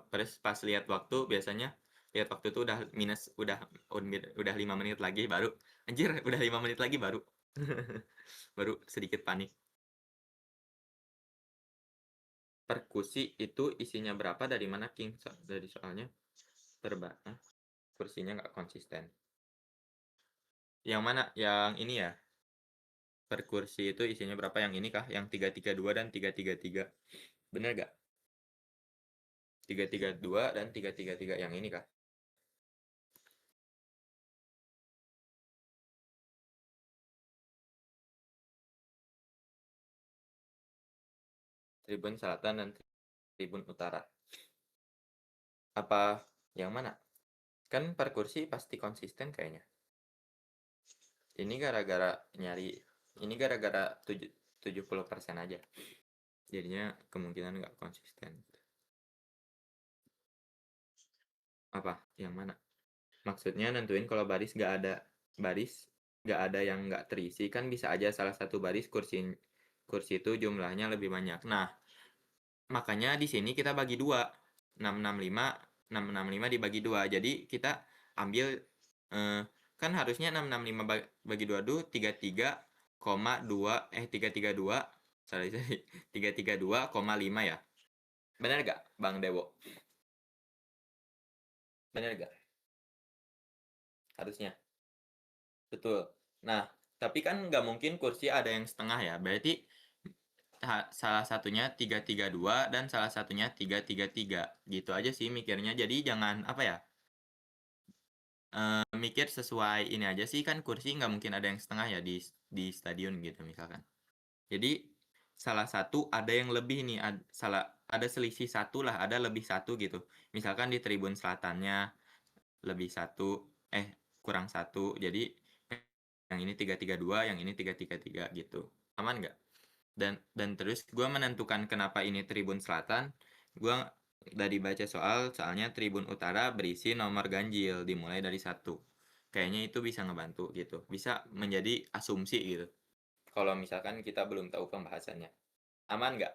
Terus pas lihat waktu biasanya lihat waktu itu udah minus udah 5 menit lagi baru anjir, udah 5 menit lagi baru baru sedikit panik. Perkusi itu isinya berapa, dari mana King? Dari soalnya terbatas, kursinya nggak konsisten. Yang mana? Yang ini ya? Per kursi itu isinya berapa? Yang ini kah? Yang 332 dan 333. Bener gak? 332 dan 333 yang ini kah? Tribun Selatan dan Tribun Utara. Apa yang mana? Kan per kursi pasti konsisten kayaknya. Ini gara-gara 70% aja. Jadinya kemungkinan nggak konsisten. Apa? Yang mana? Maksudnya nentuin kalau baris nggak ada yang nggak terisi, kan bisa aja salah satu baris kursi itu jumlahnya lebih banyak. Nah, makanya di sini kita bagi dua. 665 dibagi dua. Jadi kita ambil kan harusnya 665 bagi 2 dulu 332 sorry 332,5 ya. Benar gak Bang Dewo? Benar gak? Harusnya. Betul. Nah, tapi kan nggak mungkin kursi ada yang setengah ya. Berarti salah satunya 332 dan salah satunya 333. Gitu aja sih mikirnya. Jadi jangan apa ya, mikir sesuai ini aja sih, kan kursi nggak mungkin ada yang setengah ya di stadion gitu misalkan. Jadi salah satu ada yang lebih nih, ada selisih satu lah, ada lebih satu gitu. Misalkan di tribun selatannya lebih satu, kurang satu. Jadi yang ini 332, yang ini 333 gitu. Aman nggak? Dan terus gue menentukan kenapa ini tribun selatan. Gue dari baca soalnya tribun utara berisi nomor ganjil dimulai dari 1. Kayaknya itu bisa ngebantu gitu. Bisa menjadi asumsi gitu. Kalau misalkan kita belum tahu pembahasannya. Aman nggak?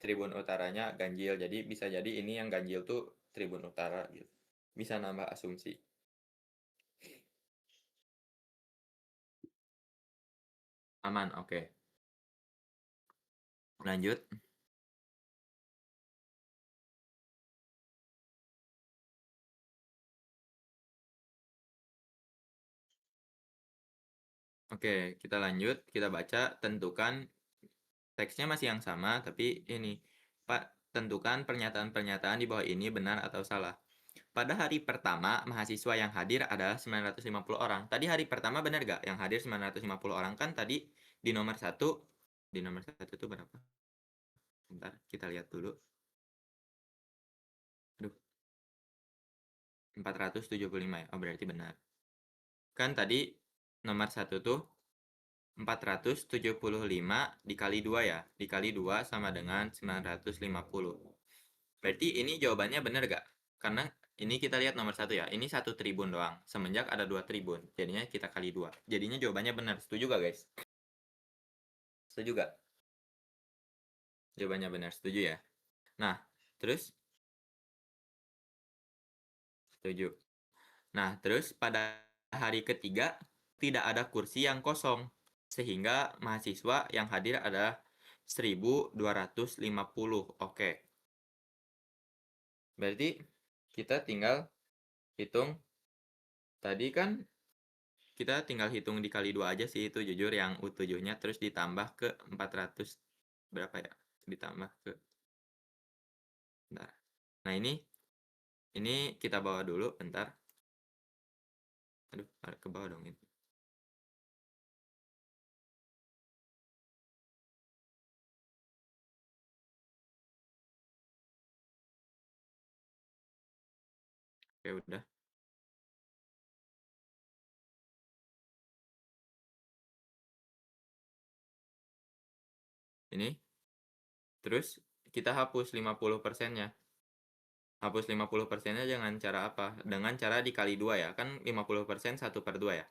Tribun utaranya ganjil. Jadi bisa jadi ini yang ganjil tuh tribun utara gitu. Bisa nambah asumsi. Aman, oke. Lanjut. Oke, kita lanjut, kita baca, tentukan teksnya masih yang sama, tapi ini, Pak, tentukan pernyataan-pernyataan di bawah ini benar atau salah. Pada hari pertama, mahasiswa yang hadir adalah 950 orang. Tadi hari pertama benar gak yang hadir 950 orang? Kan tadi di nomor 1, itu berapa? Bentar, kita lihat dulu. Aduh, 475 ya? Oh, berarti benar. Kan tadi nomor 1 tuh 475 dikali 2 ya? Dikali 2 sama dengan 950. Berarti ini jawabannya benar gak? Karena ini kita lihat nomor 1 ya. Ini 1 tribun doang. Semenjak ada 2 tribun. Jadinya kita kali 2. Jadinya jawabannya benar. Setuju gak guys? Setuju gak? Jawabannya benar. Setuju ya? Nah, terus? Setuju. Nah, terus pada hari ketiga tidak ada kursi yang kosong. Sehingga mahasiswa yang hadir adalah 1250. Oke. Berarti kita tinggal hitung. Tadi kan kita tinggal hitung dikali 2 aja sih, itu jujur yang U7-nya, terus ditambah ke 400 berapa ya? Ditambah ke bentar. Nah, ini kita bawa dulu bentar. Aduh, ke bawah dong ini. Oke, udah. Ini. Terus kita hapus 50%-nya. Hapus 50%-nya dengan cara apa? Dengan cara dikali 2 ya. Kan 50% 1/2 ya.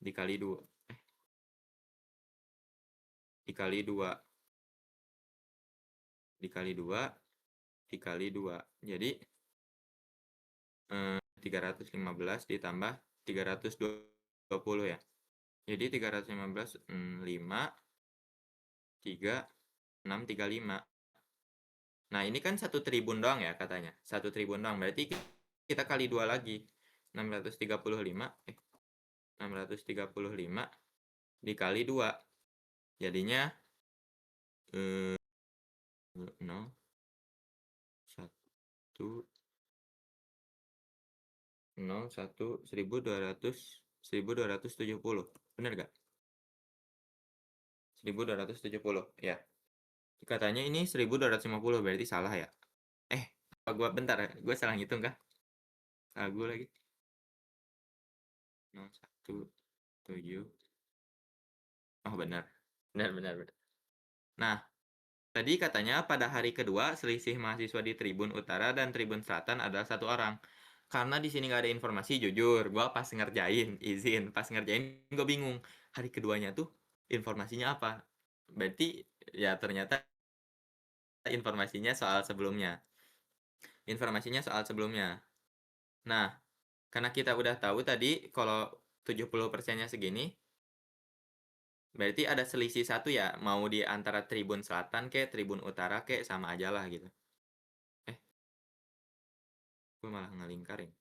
Dikali 2. Dikali 2. Dikali 2. Dikali 2. Jadi 315 ditambah 320 ya. Jadi 315 5 3 6 35. Nah, ini kan 1 tribun doang ya katanya. 1 tribun doang. Berarti kita kali 2 lagi. 635 dikali 2. Jadinya 0 1 0 1 1270. Bener gak? 1270 ya. Katanya ini 1250, berarti salah ya. Bentar, gue salah ngitung kah? Salah gue lagi. 0 1 7. Oh, benar. Benar. Nah, tadi katanya pada hari kedua selisih mahasiswa di Tribun Utara dan Tribun Selatan adalah 1 orang. Karena di sini nggak ada informasi, jujur, gue pas ngerjain gue bingung. Hari keduanya tuh informasinya apa? Berarti ya ternyata informasinya soal sebelumnya. Nah, karena kita udah tahu tadi kalau 70%-nya segini, berarti ada selisih 1 ya, mau di antara Tribun Selatan ke Tribun Utara ke sama aja lah gitu. Gue malah ngelingkarin.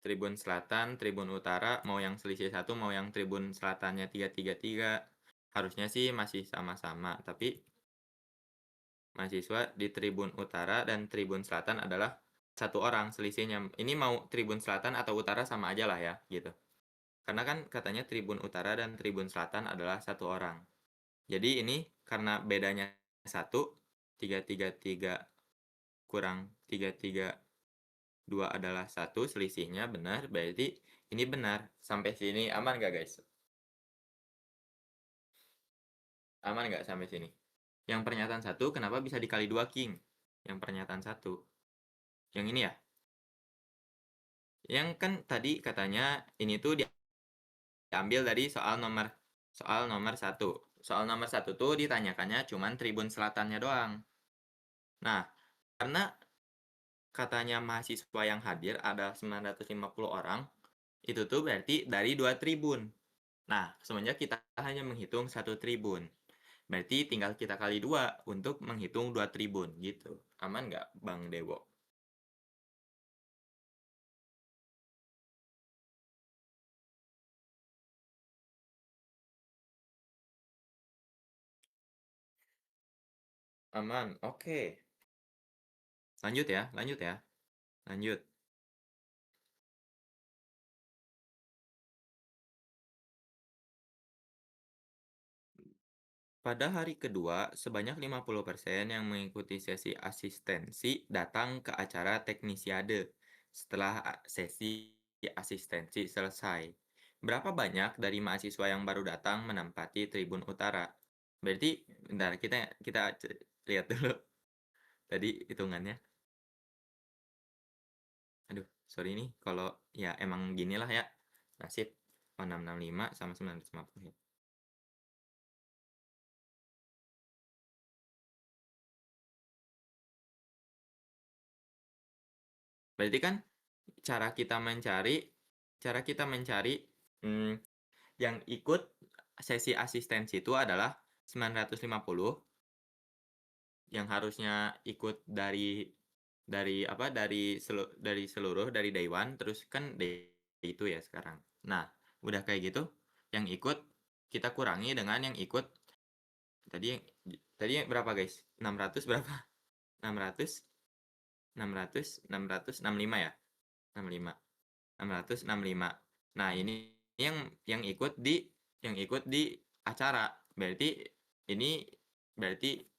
Tribun Selatan, Tribun Utara, mau yang selisih 1, mau yang Tribun Selatannya 333. Harusnya sih masih sama-sama, tapi mahasiswa di Tribun Utara dan Tribun Selatan adalah 1 orang selisihnya. Ini mau Tribun Selatan atau Utara sama aja lah ya, gitu. Karena kan katanya Tribun Utara dan Tribun Selatan adalah 1 orang. Jadi ini karena bedanya 1, 333 kurang 332 adalah 1, selisihnya benar, berarti ini benar. Sampai sini aman gak guys? Aman gak sampai sini? Yang pernyataan 1 kenapa bisa dikali 2 King? Yang pernyataan 1. Yang ini ya? Yang kan tadi katanya ini tuh diambil dari soal nomor 1. Soal nomor 1 tuh ditanyakannya cuman Tribun Selatannya doang. Nah, karena katanya mahasiswa yang hadir ada 950 orang, itu tuh berarti dari 2 tribun. Nah, semenjak kita hanya menghitung 1 tribun. Berarti tinggal kita kali 2 untuk menghitung 2 tribun gitu. Aman nggak Bang Dewo? Aman, oke. Lanjut ya, lanjut ya. Lanjut. Pada hari kedua, sebanyak 50% yang mengikuti sesi asistensi datang ke acara teknisiade setelah sesi asistensi selesai. Berapa banyak dari mahasiswa yang baru datang menempati tribun utara? Berarti, bentar, kita lihat dulu tadi hitungannya. Aduh, sorry nih, kalau ya emang ginilah ya, nasib. Oh, 665 sama 950 ya. Berarti kan cara kita mencari hmm, yang ikut sesi asistensi itu adalah 950 yang harusnya ikut dari seluruh dari day one, terus kan day itu ya sekarang. Nah, udah kayak gitu, yang ikut kita kurangi dengan yang ikut tadi tadi berapa guys? 600 berapa? 600 665 ya? 65. 665. Nah, ini yang ikut di acara. Berarti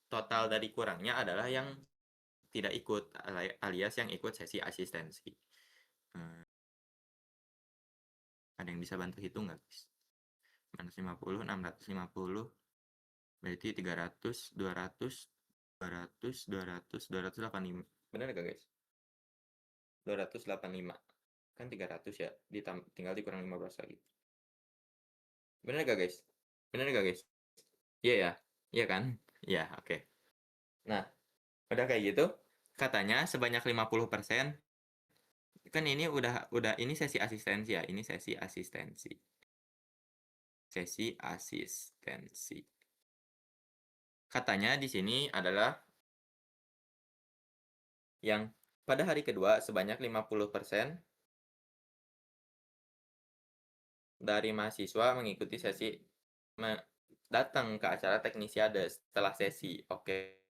total dari kurangnya adalah yang tidak ikut, alias yang ikut sesi asistensi. Ada yang bisa bantu hitung nggak guys? 650, 650, berarti 300, 200, 200, 200, 285. Benar gak guys? 285. Kan 300 ya, tinggal dikurang 15 lagi. Bener gak guys? Bener gak guys? Iya ya? Iya kan? Iya, oke. Nah, udah kayak gitu, katanya sebanyak 50%, kan ini udah ini sesi asistensi ya, ini sesi asistensi. Sesi asistensi. Katanya di sini adalah yang pada hari kedua sebanyak 50% dari mahasiswa mengikuti sesi datang ke acara teknisiade setelah sesi. Oke.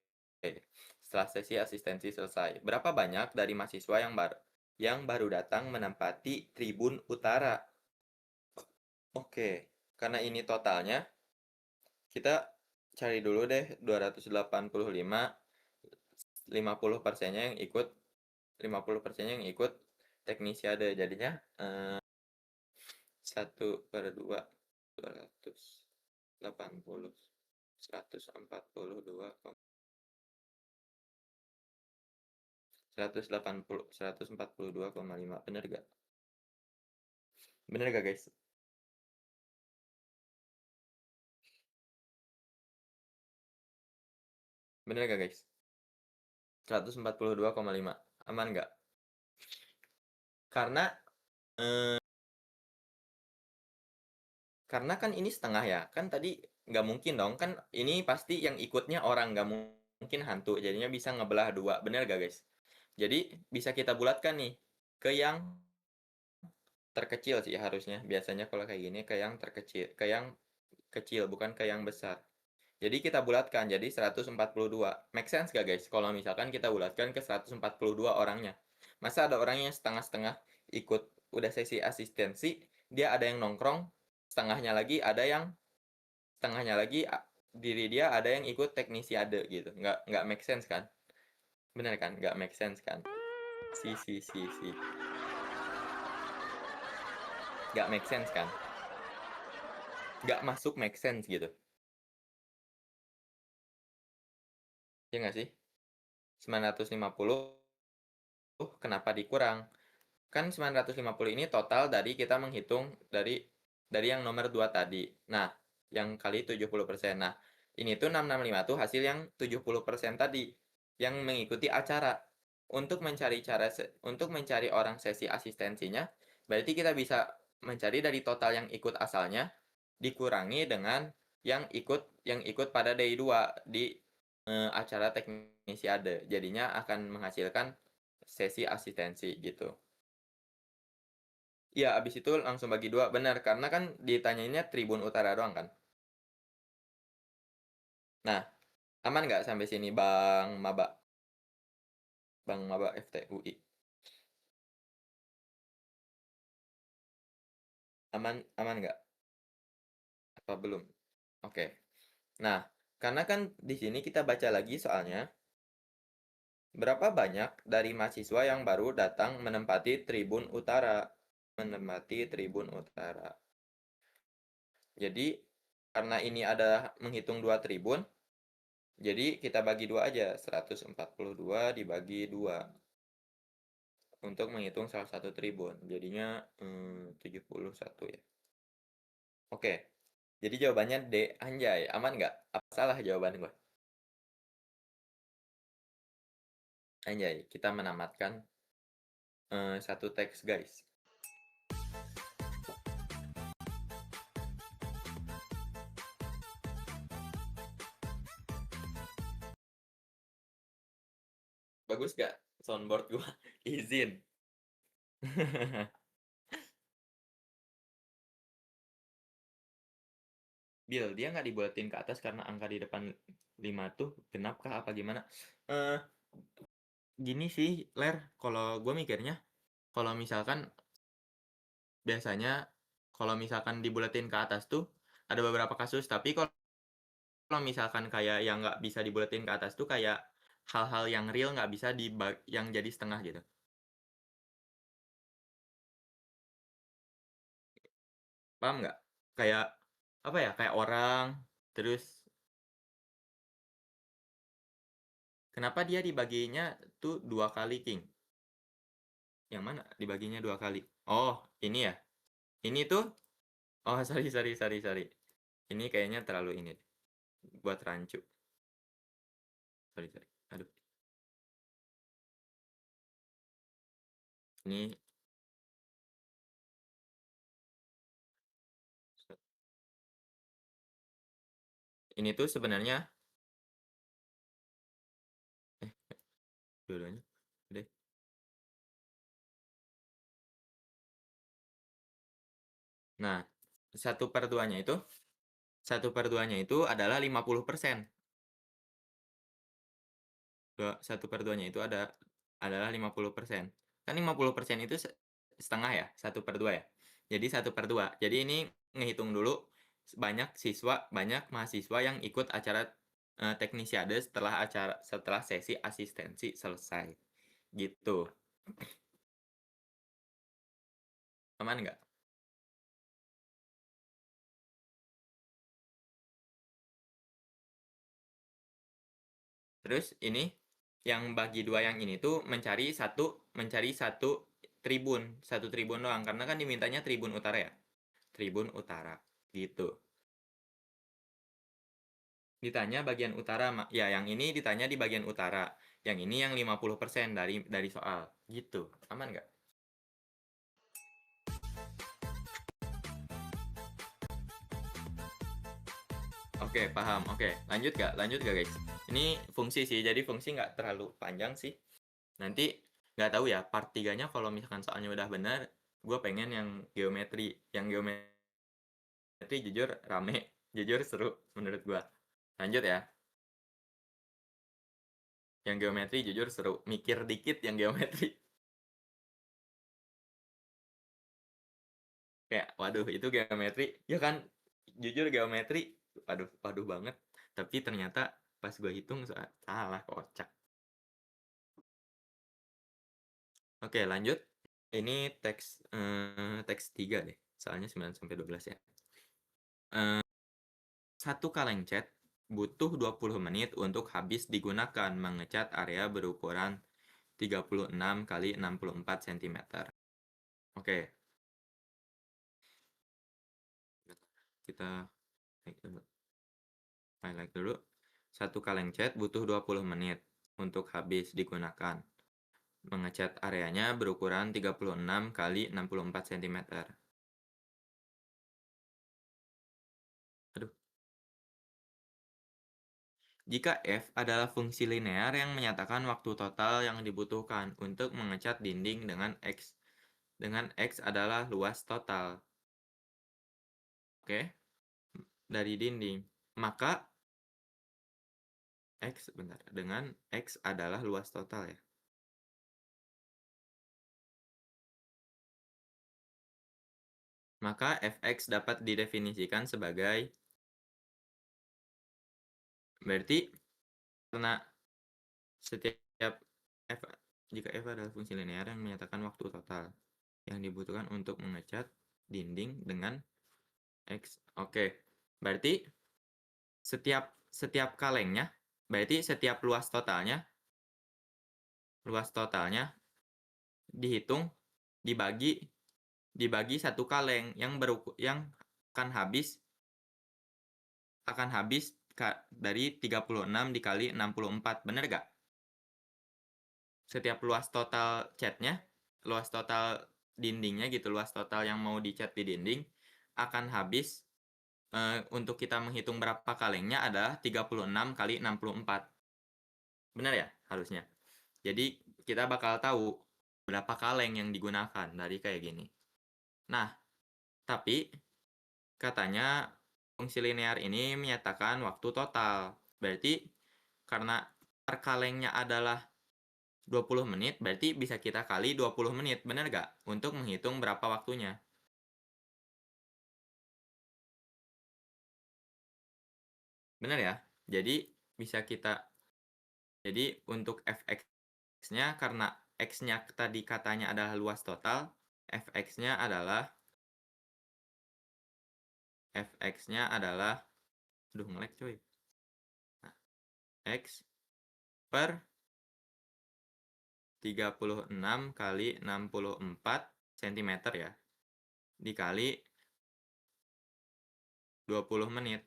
Setelah sesi asistensi selesai. Berapa banyak dari mahasiswa yang baru datang menempati tribun utara? Oke. Karena ini totalnya, kita cari dulu deh 285, 50%-nya yang ikut 50%-nya yang ikut teknisiade. Jadinya 1/2 280 142 142,5. Bener gak? Bener gak guys? Bener gak guys? 142,5. Aman gak? Karena kan ini setengah ya. Kan tadi nggak mungkin dong. Kan ini pasti yang ikutnya orang, nggak mungkin hantu. Jadinya bisa ngebelah 2. Bener gak guys? Jadi bisa kita bulatkan nih ke yang terkecil sih harusnya. Biasanya kalau kayak gini ke yang terkecil, ke yang kecil bukan ke yang besar. Jadi kita bulatkan jadi 142. Make sense gak guys? Kalau misalkan kita bulatkan ke 142 orangnya. Masa ada orang yang setengah-setengah ikut udah sesi asistensi, dia ada yang nongkrong, setengahnya lagi diri dia ada yang ikut teknisiade gitu. Nggak make sense kan? Bener kan? Nggak make sense kan? Si. Nggak make sense kan? Nggak masuk make sense gitu. Ya nggak sih? 950 kenapa dikurang? Kan 950 ini total dari kita menghitung dari yang nomor 2 tadi. Nah, yang kali 70%. Nah, ini tuh 665 tuh hasil yang 70% tadi yang mengikuti acara. Untuk mencari orang sesi asistensinya, berarti kita bisa mencari dari total yang ikut asalnya dikurangi dengan yang ikut pada day 2 di, acara teknisiade. Jadinya akan menghasilkan sesi asistensi gitu. Iya, abis itu langsung bagi 2 bener, karena kan ditanyainnya Tribun Utara doang kan. Nah, aman nggak sampai sini Bang Maba FTUI? Aman aman nggak? Apa belum? Oke. Nah, karena kan di sini kita baca lagi soalnya, berapa banyak dari mahasiswa yang baru datang menempati Tribun Utara? Menempati Tribun Utara. Jadi, karena ini ada menghitung 2 tribun, jadi kita bagi 2 aja, 142 dibagi 2 untuk menghitung salah satu tribun. Jadinya 71 ya. Oke, jadi jawabannya D. Anjay, aman nggak? Apa salah jawaban gue? Anjay, kita menamatkan satu teks guys. Bagus gak soundboard gue? Izin. Bill, dia nggak dibuatin ke atas karena angka di depan 5 tuh genap kah apa gimana? Gini sih, Ler, kalau gue mikirnya, kalau misalkan biasanya kalau misalkan dibulatin ke atas tuh ada beberapa kasus, tapi kalau misalkan kayak yang nggak bisa dibulatin ke atas tuh kayak hal-hal yang real nggak bisa yang jadi setengah gitu. Paham nggak? Kayak apa ya? Kayak orang, terus kenapa dia dibaginya tuh 2 kali, King? Yang mana dibaginya 2 kali? Oh, ini ya? Ini tuh, oh sorry sorry sorry sorry. Ini kayaknya terlalu ini buat rancu. Sorry sorry. Aduh. Ini tuh sebenarnya dua-duanya deh. Nah, 1/2-nya itu 1/2-nya itu adalah 50%. 1/2-nya itu adalah 50%. Kan 50% itu setengah ya, 1/2 ya. Jadi 1/2. Jadi ini ngehitung dulu banyak mahasiswa yang ikut acara teknisiade setelah sesi asistensi selesai. Gitu. Aman nggak? Terus ini yang bagi 2 yang ini tuh mencari satu tribun doang karena kan dimintanya Tribun Utara ya. Tribun Utara gitu. Ditanya bagian utara, ya yang ini ditanya di bagian utara. Yang ini yang 50% dari soal. Gitu. Aman nggak? Oke, paham. Oke, lanjut gak? Lanjut gak guys? Ini fungsi sih, jadi fungsi nggak terlalu panjang sih. Nanti nggak tahu ya, part 3-nya kalau misalkan soalnya udah benar, gue pengen yang geometri. Yang geometri jujur rame, jujur seru menurut gue. Lanjut ya. Yang geometri jujur seru. Mikir dikit yang geometri. Kayak, waduh itu geometri. Ya kan, jujur geometri, waduh banget. Tapi ternyata pas gue hitung salah, kocak. Oke, lanjut. Ini teks 3 deh. Soalnya 9-12 ya. Satu kaleng cat butuh 20 menit untuk habis digunakan mengecat area berukuran 36 kali 64 cm. Oke. Kita highlight dulu. Satu kaleng cat butuh 20 menit untuk habis digunakan. Mengecat areanya berukuran 36 kali 64 cm. Aduh. Jika F adalah fungsi linear yang menyatakan waktu total yang dibutuhkan untuk mengecat dinding dengan X adalah luas total. Oke, dari dinding. Maka dengan X adalah luas total ya. Maka Fx dapat didefinisikan sebagai berarti karena setiap F jika F adalah fungsi linear yang menyatakan waktu total yang dibutuhkan untuk mengecat dinding dengan X. Oke. Berarti setiap kalengnya berarti setiap luas totalnya dihitung dibagi satu kaleng yang akan habis dari 36 dikali 64. Bener gak? Setiap luas total luas total dindingnya gitu, luas total yang mau dicat di dinding akan habis untuk kita menghitung berapa kalengnya adalah 36 kali 64. Benar ya? Harusnya. Jadi kita bakal tahu berapa kaleng yang digunakan dari kayak gini. Nah, tapi katanya fungsi linear ini menyatakan waktu total. Berarti karena per kalengnya adalah 20 menit, berarti bisa kita kali 20 menit, benar gak? Untuk menghitung berapa waktunya. Benar ya? Jadi untuk Fx-nya karena X-nya tadi katanya adalah luas total, Fx-nya adalah aduh ngelek coy. Nah, X per 36 kali 64 cm ya. Dikali 20 menit.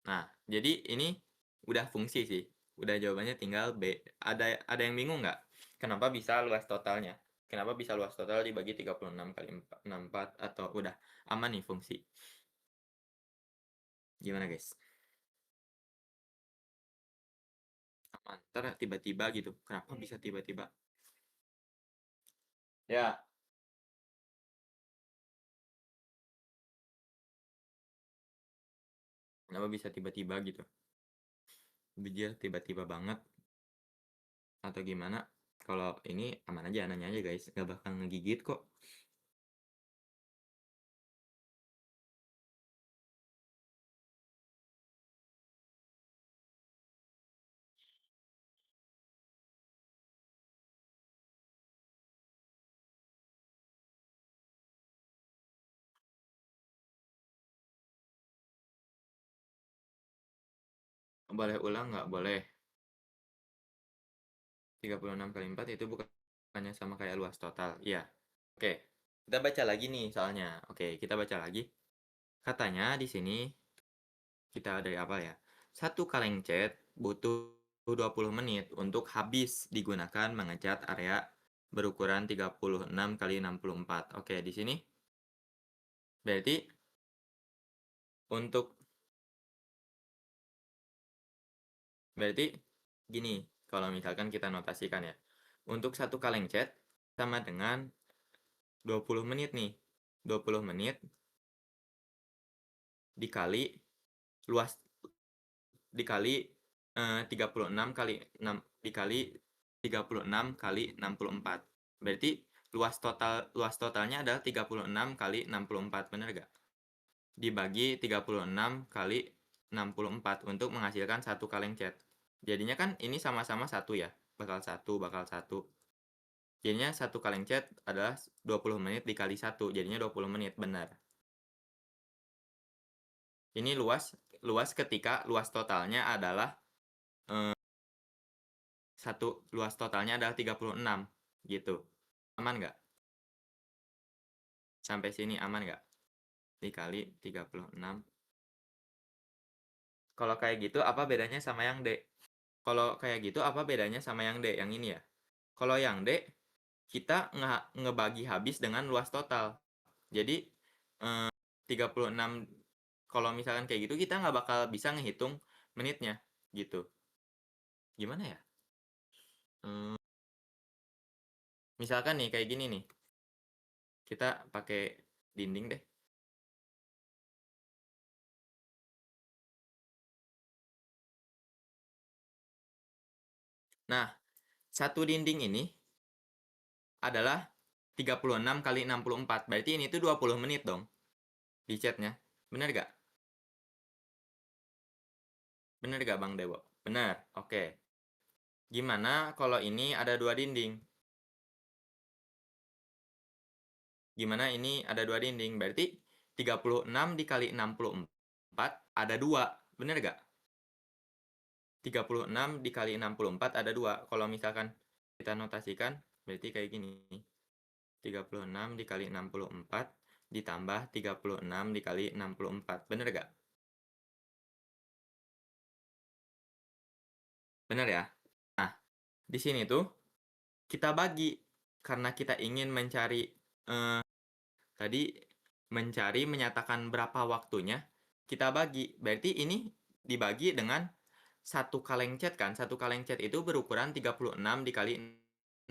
Nah, jadi ini udah fungsi sih. Udah jawabannya tinggal B. Ada yang bingung nggak? Kenapa bisa luas totalnya? Kenapa bisa luas total dibagi 36 kali 64 atau udah aman nih fungsi? Gimana guys? Aman. Ntar tiba-tiba gitu. Kenapa bisa tiba-tiba? Ya. Kenapa bisa tiba-tiba gitu? Bijir tiba-tiba banget. Atau gimana? Kalau ini aman aja, nanya aja guys. Gak bakal ngegigit kok. Boleh ulang nggak? Boleh. 36 kali 4 itu bukannya sama kayak luas total? Iya. Oke. Kita baca lagi nih soalnya. Oke, kita baca lagi. Katanya di sini kita dari apa ya? Satu kaleng cat butuh 20 menit untuk habis digunakan mengecat area berukuran 36 kali 64. Oke, di sini berarti untuk berarti gini, kalau misalkan kita notasikan ya. Untuk satu kaleng cat sama dengan 20 menit nih. 20 menit dikali luas dikali 36 kali 6 dikali 36 kali 64. Berarti luas totalnya adalah 36 kali 64, benar gak? Dibagi 36 kali 64 untuk menghasilkan satu kaleng cat. Jadinya kan ini sama-sama satu ya, bakal satu. Jadinya satu kaleng cat adalah 20 menit dikali 1, jadinya 20 menit, benar. Ini luas ketika luas totalnya adalah luas totalnya adalah 36 gitu. Aman nggak? Sampai sini aman nggak? Dikali 36. Kalau kayak gitu apa bedanya sama yang D? Kalau kayak gitu apa bedanya sama yang D? Yang ini ya. Kalau yang D kita ngebagi habis dengan luas total. Jadi 36 kalau misalkan kayak gitu kita nggak bakal bisa ngehitung menitnya, gitu. Gimana ya? Misalkan nih kayak gini nih, kita pakai dinding deh. Nah, satu dinding ini adalah 36 kali 64, berarti ini tuh 20 menit dong di chatnya. Bener gak? Bener gak Bang Dewo? Bener, oke. Gimana kalau ini ada dua dinding? Gimana ini ada dua dinding? Berarti 36 dikali 64 ada 2. Bener gak? 36 dikali 64 ada 2. Kalau misalkan kita notasikan, berarti kayak gini. 36 dikali 64 ditambah 36 dikali 64. Bener gak? Bener ya? Nah, di sini tuh kita bagi. Karena kita ingin mencari tadi menyatakan berapa waktunya, kita bagi. Berarti ini dibagi dengan satu kaleng cat kan. Satu kaleng cat itu berukuran 36 dikali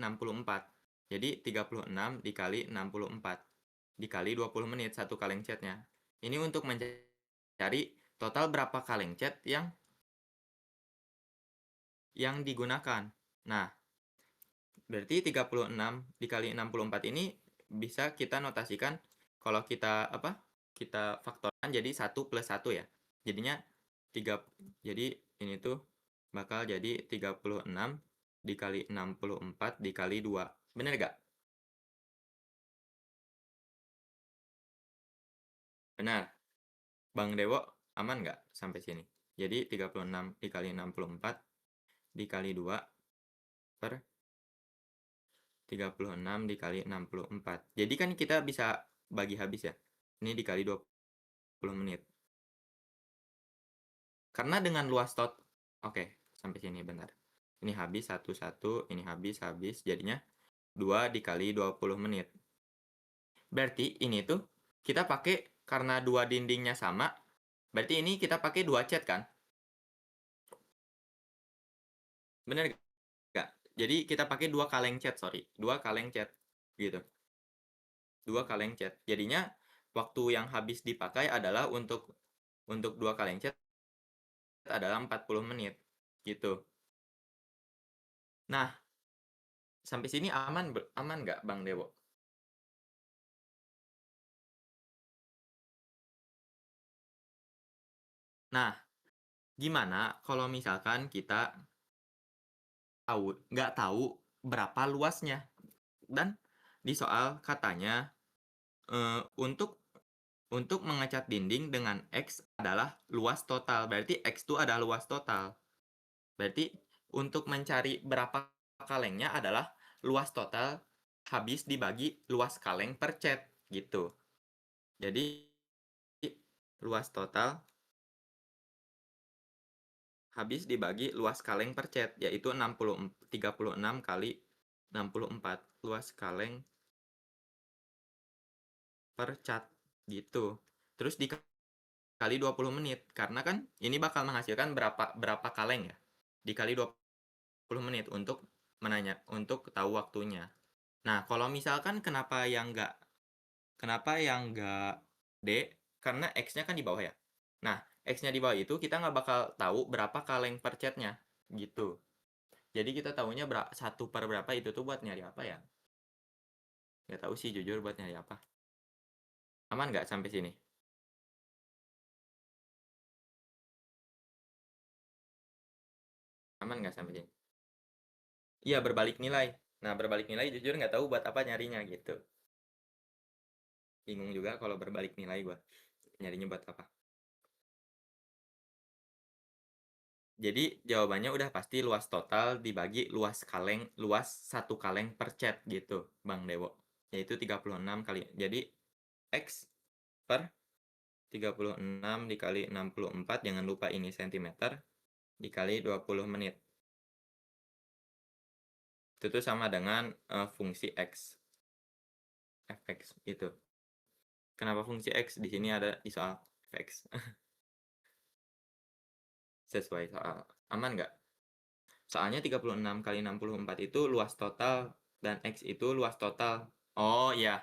64. Jadi 36 dikali 64 dikali 20 menit satu kaleng catnya. Ini untuk mencari total berapa kaleng cat yang digunakan. Nah, berarti 36 dikali 64 ini bisa kita notasikan kalau kita kita faktorkan jadi 1 plus 1 ya. Jadinya 3, jadi ini tuh bakal jadi 36 dikali 64 dikali 2. Bener gak? Benar. Bang Dewo aman nggak sampai sini? Jadi 36 dikali 64 dikali 2 per 36 dikali 64. Jadi kan kita bisa bagi habis ya. Ini dikali 20 menit. Karena dengan luas oke, sampai sini bentar. Ini habis 1 ini habis, jadinya 2 dikali 20 menit. Berarti ini tuh kita pakai karena dua dindingnya sama, berarti ini kita pakai 2 cat kan? Bener gak? Jadi kita pakai 2 kaleng cat, sorry. 2 kaleng cat gitu. 2 kaleng cat. Jadinya waktu yang habis dipakai adalah untuk 2 kaleng cat adalah 40 menit gitu. Nah, sampai sini aman nggak Bang Dewo? Nah, gimana kalau misalkan kita nggak tahu berapa luasnya? Dan di soal katanya untuk mengecat dinding dengan X adalah luas total. Berarti X itu adalah luas total. Berarti untuk mencari berapa kalengnya adalah luas total habis dibagi luas kaleng per cat gitu. Jadi luas total habis dibagi luas kaleng per cat yaitu 36 kali 64 luas kaleng per cat gitu. Terus dikali 20 menit karena kan ini bakal menghasilkan berapa kaleng ya. Dikali 20 menit untuk tahu waktunya. Nah, kalau misalkan kenapa yang enggak D? Karena X-nya kan di bawah ya. Nah, X-nya di bawah itu kita nggak bakal tahu berapa kaleng per chatnya gitu. Jadi kita tahunya satu per berapa itu tuh buat nyari apa ya? Nggak tahu sih jujur buat nyari apa. Aman nggak sampai sini? Aman nggak sampai sini? Iya berbalik nilai. Nah berbalik nilai jujur nggak tahu buat apa nyarinya gitu. Bingung juga kalau berbalik nilai gua. Nyarinya buat apa? Jadi jawabannya udah pasti luas total dibagi luas satu kaleng per cat gitu, Bang Dewo. Yaitu 36 kali. Jadi X per 36 dikali 64, jangan lupa ini cm, dikali 20 menit. Itu tuh sama dengan fungsi X. Fx itu. Kenapa fungsi X di sini ada di soal? Fix. Sesuai soal. Aman nggak? Soalnya 36 kali 64 itu luas total dan X itu luas total. Oh ya.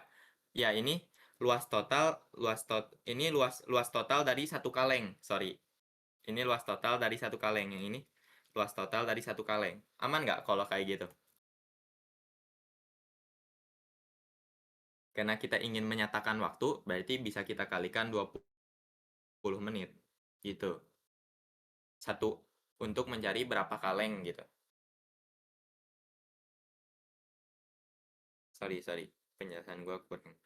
Ya ini luas total, ini luas total dari satu kaleng. Sorry. Ini luas total dari satu kaleng. Yang ini luas total dari satu kaleng. Aman nggak kalau kayak gitu? Karena kita ingin menyatakan waktu, berarti bisa kita kalikan 20 menit. Gitu. Satu untuk mencari berapa kaleng gitu. Sorry. Penjelasan gue kurang.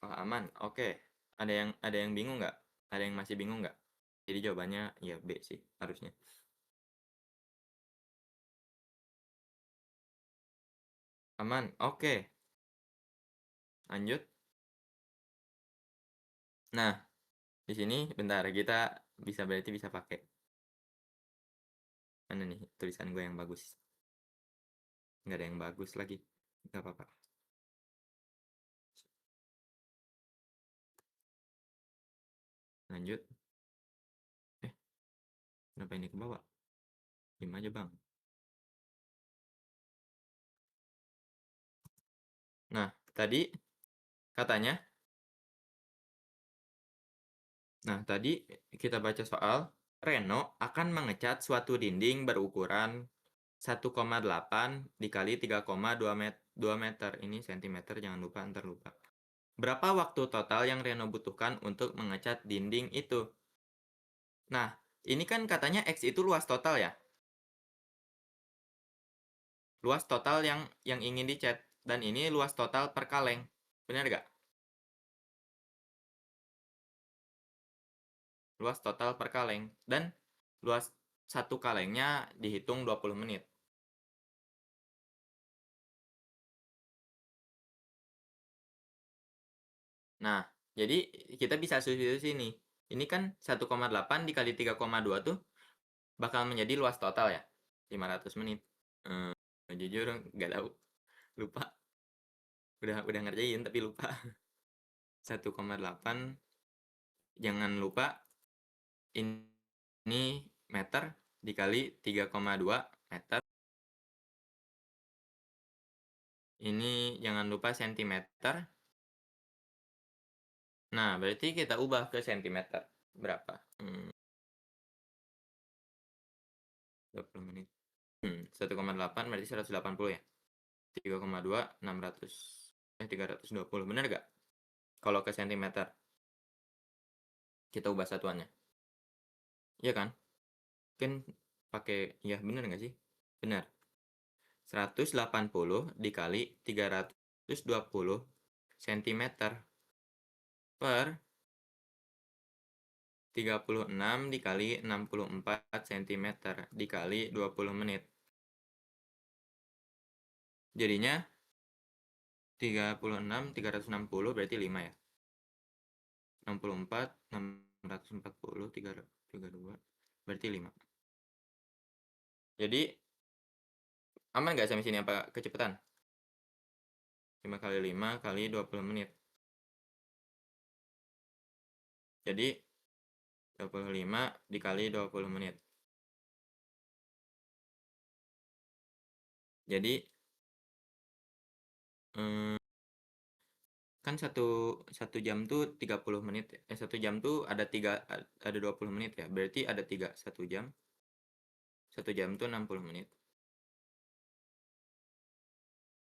Oh, aman. Oke. Ada yang bingung nggak? Ada yang masih bingung nggak? Jadi jawabannya ya B sih harusnya. Aman. Oke. Lanjut. Nah, di sini bentar kita berarti bisa pakai. Mana nih tulisan gue yang bagus? Nggak ada yang bagus lagi. Nggak apa-apa. Lanjut. Kenapa ini ke bawah? Diam aja bang. Nah, tadi katanya. Nah, tadi kita baca soal Reno akan mengecat suatu dinding berukuran 1,8 dikali 3,2 meter. Ini cm, jangan lupa, ntar lupa. Berapa waktu total yang Reno butuhkan untuk mengecat dinding itu? Nah, ini kan katanya X itu luas total ya. Luas total yang ingin dicat. Dan ini luas total per kaleng. Benar gak? Luas total per kaleng. Dan luas satu kalengnya dihitung 20 menit. Nah, jadi kita bisa substitusi nih. Ini kan 1,8 dikali 3,2 tuh bakal menjadi luas total ya. 500 menit. Jujur nggak tahu. Lupa. Udah ngerjain tapi lupa. 1,8, jangan lupa ini meter dikali 3,2 meter. Ini jangan lupa cm. Nah, berarti kita ubah ke cm. Berapa? 20 menit. 1,8 berarti 180 ya. 3,2 600 320. Bener gak? Kalau ke cm kita ubah satuannya. Iya kan? Kan pakai, ya bener gak sih? Bener. 180 dikali 320 cm per 36 dikali 64 cm dikali 20 menit. Jadinya 36 360 berarti 5 ya. 64 640 32 berarti 5. Jadi aman gak sampai sini apa kecepatan? 5 kali 5 kali 20 menit. Jadi 25 dikali 20 menit. Jadi kan satu jam tuh 30 menit. 1 jam tuh ada 20 menit ya. Berarti ada 1 jam. 1 jam tuh 60 menit.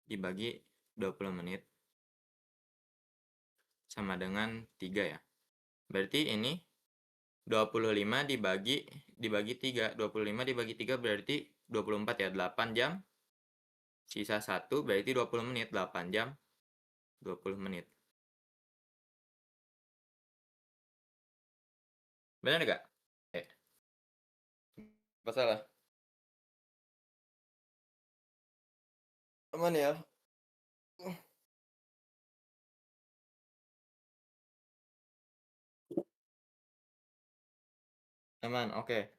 Dibagi 20 menit sama dengan 3 ya. Berarti ini 25 dibagi 3. 25 dibagi 3 berarti 24 ya. 8 jam. Sisa 1 berarti 20 menit. 8 jam 20 menit. Benar gak? Apa salah? Aman ya? Aman, oke.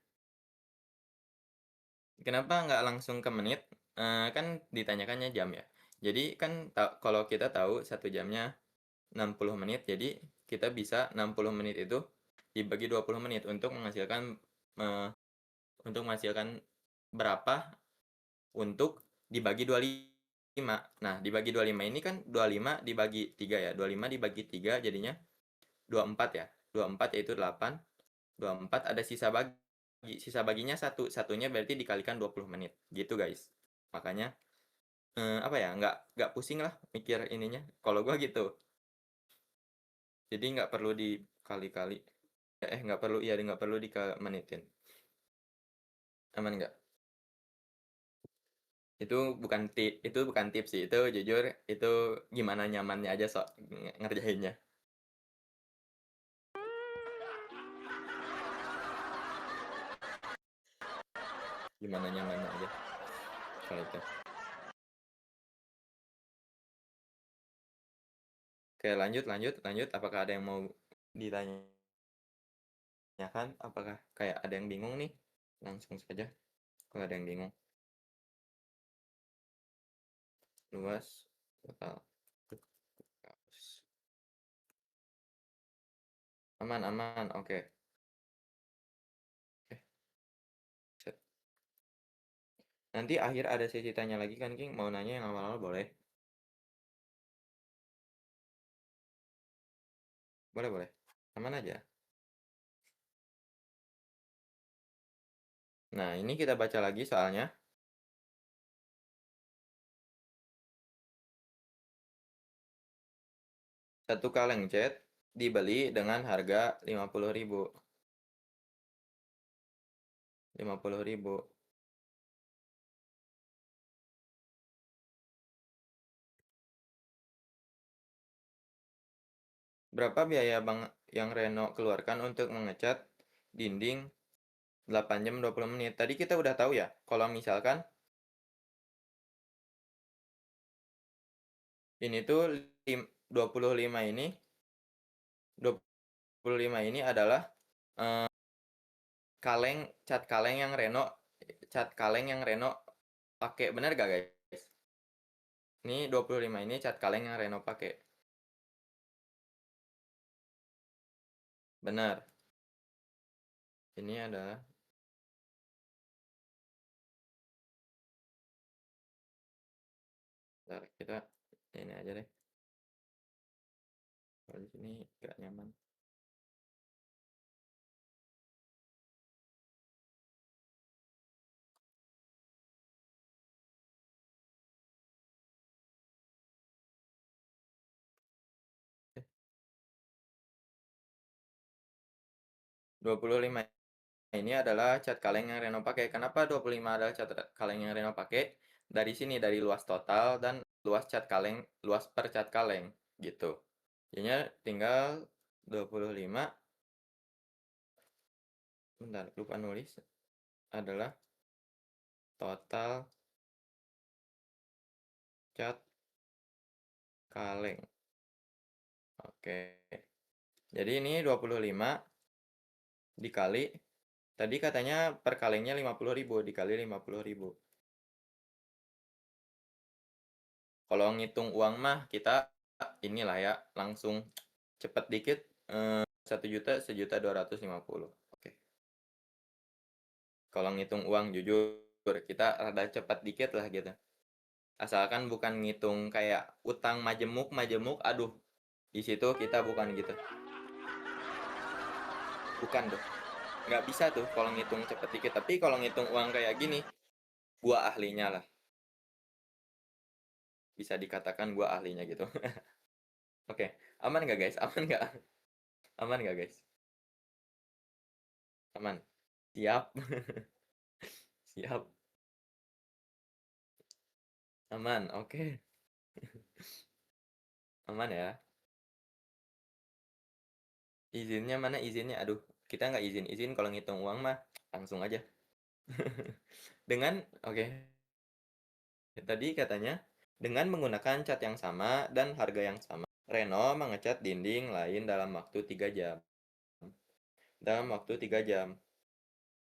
Kenapa nggak langsung ke menit? Kan ditanyakannya jam ya. Jadi kan kalau kita tahu 1 jamnya 60 menit, jadi kita bisa 60 menit itu dibagi 20 menit untuk menghasilkan berapa untuk dibagi 25. Nah, dibagi 25 ini kan 25 dibagi 3 ya. 25 dibagi 3 jadinya 24 ya. 24 yaitu 8. 24 ada sisa bagi. Sisa baginya 1. Satunya berarti dikalikan 20 menit. Gitu guys. Makanya apa ya? Nggak pusing lah mikir ininya. Kalau gua gitu. Jadi nggak perlu dikali-kali. Nggak perlu dimenitin. Aman nggak? Itu bukan tips sih. Itu jujur itu gimana nyamannya aja ngerjainnya. Gimana nyamannya aja kalau itu. Oke, lanjut. Apakah ada yang mau ditanyakan? Apakah kayak ada yang bingung nih? Langsung saja kalau ada yang bingung. Luas total. Aman. Oke. Set. Nanti akhir ada sesi tanya lagi kan, King? Mau nanya yang awal-awal boleh? Boleh. Aman aja. Nah, ini kita baca lagi soalnya. Satu kaleng cat dibeli dengan harga 50.000. 50.000. Berapa biaya Bang yang Reno keluarkan untuk mengecat dinding 8 jam 20 menit? Tadi kita udah tahu ya, kalau misalkan ini tuh 25 ini 25 ini adalah cat kaleng yang Reno pakai. Bener gak guys? Ini 25 ini cat kaleng yang Reno pakai. Benar. Ini adalah bentar, kita ini aja deh. Kalau di sini gak nyaman. 25 ini adalah cat kaleng yang Reno pakai. Kenapa 25 adalah cat kaleng yang Reno pakai? Dari sini, dari luas total dan luas per cat kaleng gitu. Jadinya tinggal 25, bentar lupa nulis, adalah total cat kaleng. Oke. Jadi ini 25 dikali, tadi katanya per kalengnya 50.000, dikali 50.000. Kalau ngitung uang mah kita inilah ya, langsung cepet dikit, 1 juta, 1.250.000. Oke. Kalau ngitung uang jujur kita rada cepat dikit lah gitu. Asalkan bukan ngitung kayak utang majemuk, aduh. Di situ kita bukan gitu. Bukan tuh. Nggak bisa tuh kalau ngitung cepet dikit. Tapi kalau ngitung uang kayak gini, gua ahlinya lah. Bisa dikatakan gua ahlinya gitu. Oke, aman nggak guys? Aman nggak? Aman nggak guys? Aman. Siap. Siap. Aman. Oke. Aman ya. Izinnya mana izinnya? Aduh, kita nggak izin kalau ngitung uang mah langsung aja. Oke. Tadi katanya dengan menggunakan cat yang sama dan harga yang sama, Reno mengecat dinding lain dalam waktu 3 jam. Dalam waktu 3 jam.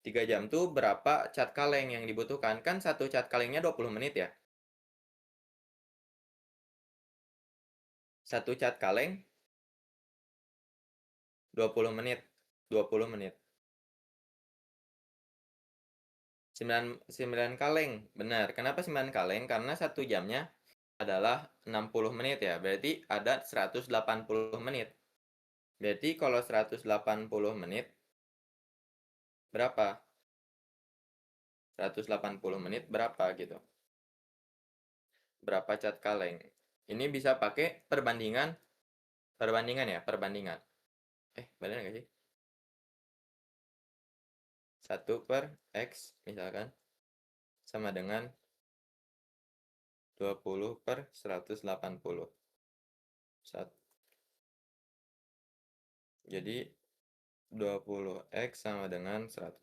3 jam tuh berapa cat kaleng yang dibutuhkan? Kan satu cat kalengnya 20 menit ya. Satu cat kaleng 20 menit. 20 menit. 9 kaleng. Benar. Kenapa 9 kaleng? Karena 1 jamnya adalah 60 menit ya. Berarti ada 180 menit. Berarti kalau 180 menit berapa? 180 menit berapa gitu? Berapa cat kaleng? Ini bisa pakai perbandingan. Perbandingan ya, perbandingan. Benar nggak sih? 1 per X misalkan sama dengan 20 per 180. Jadi 20X sama dengan 180.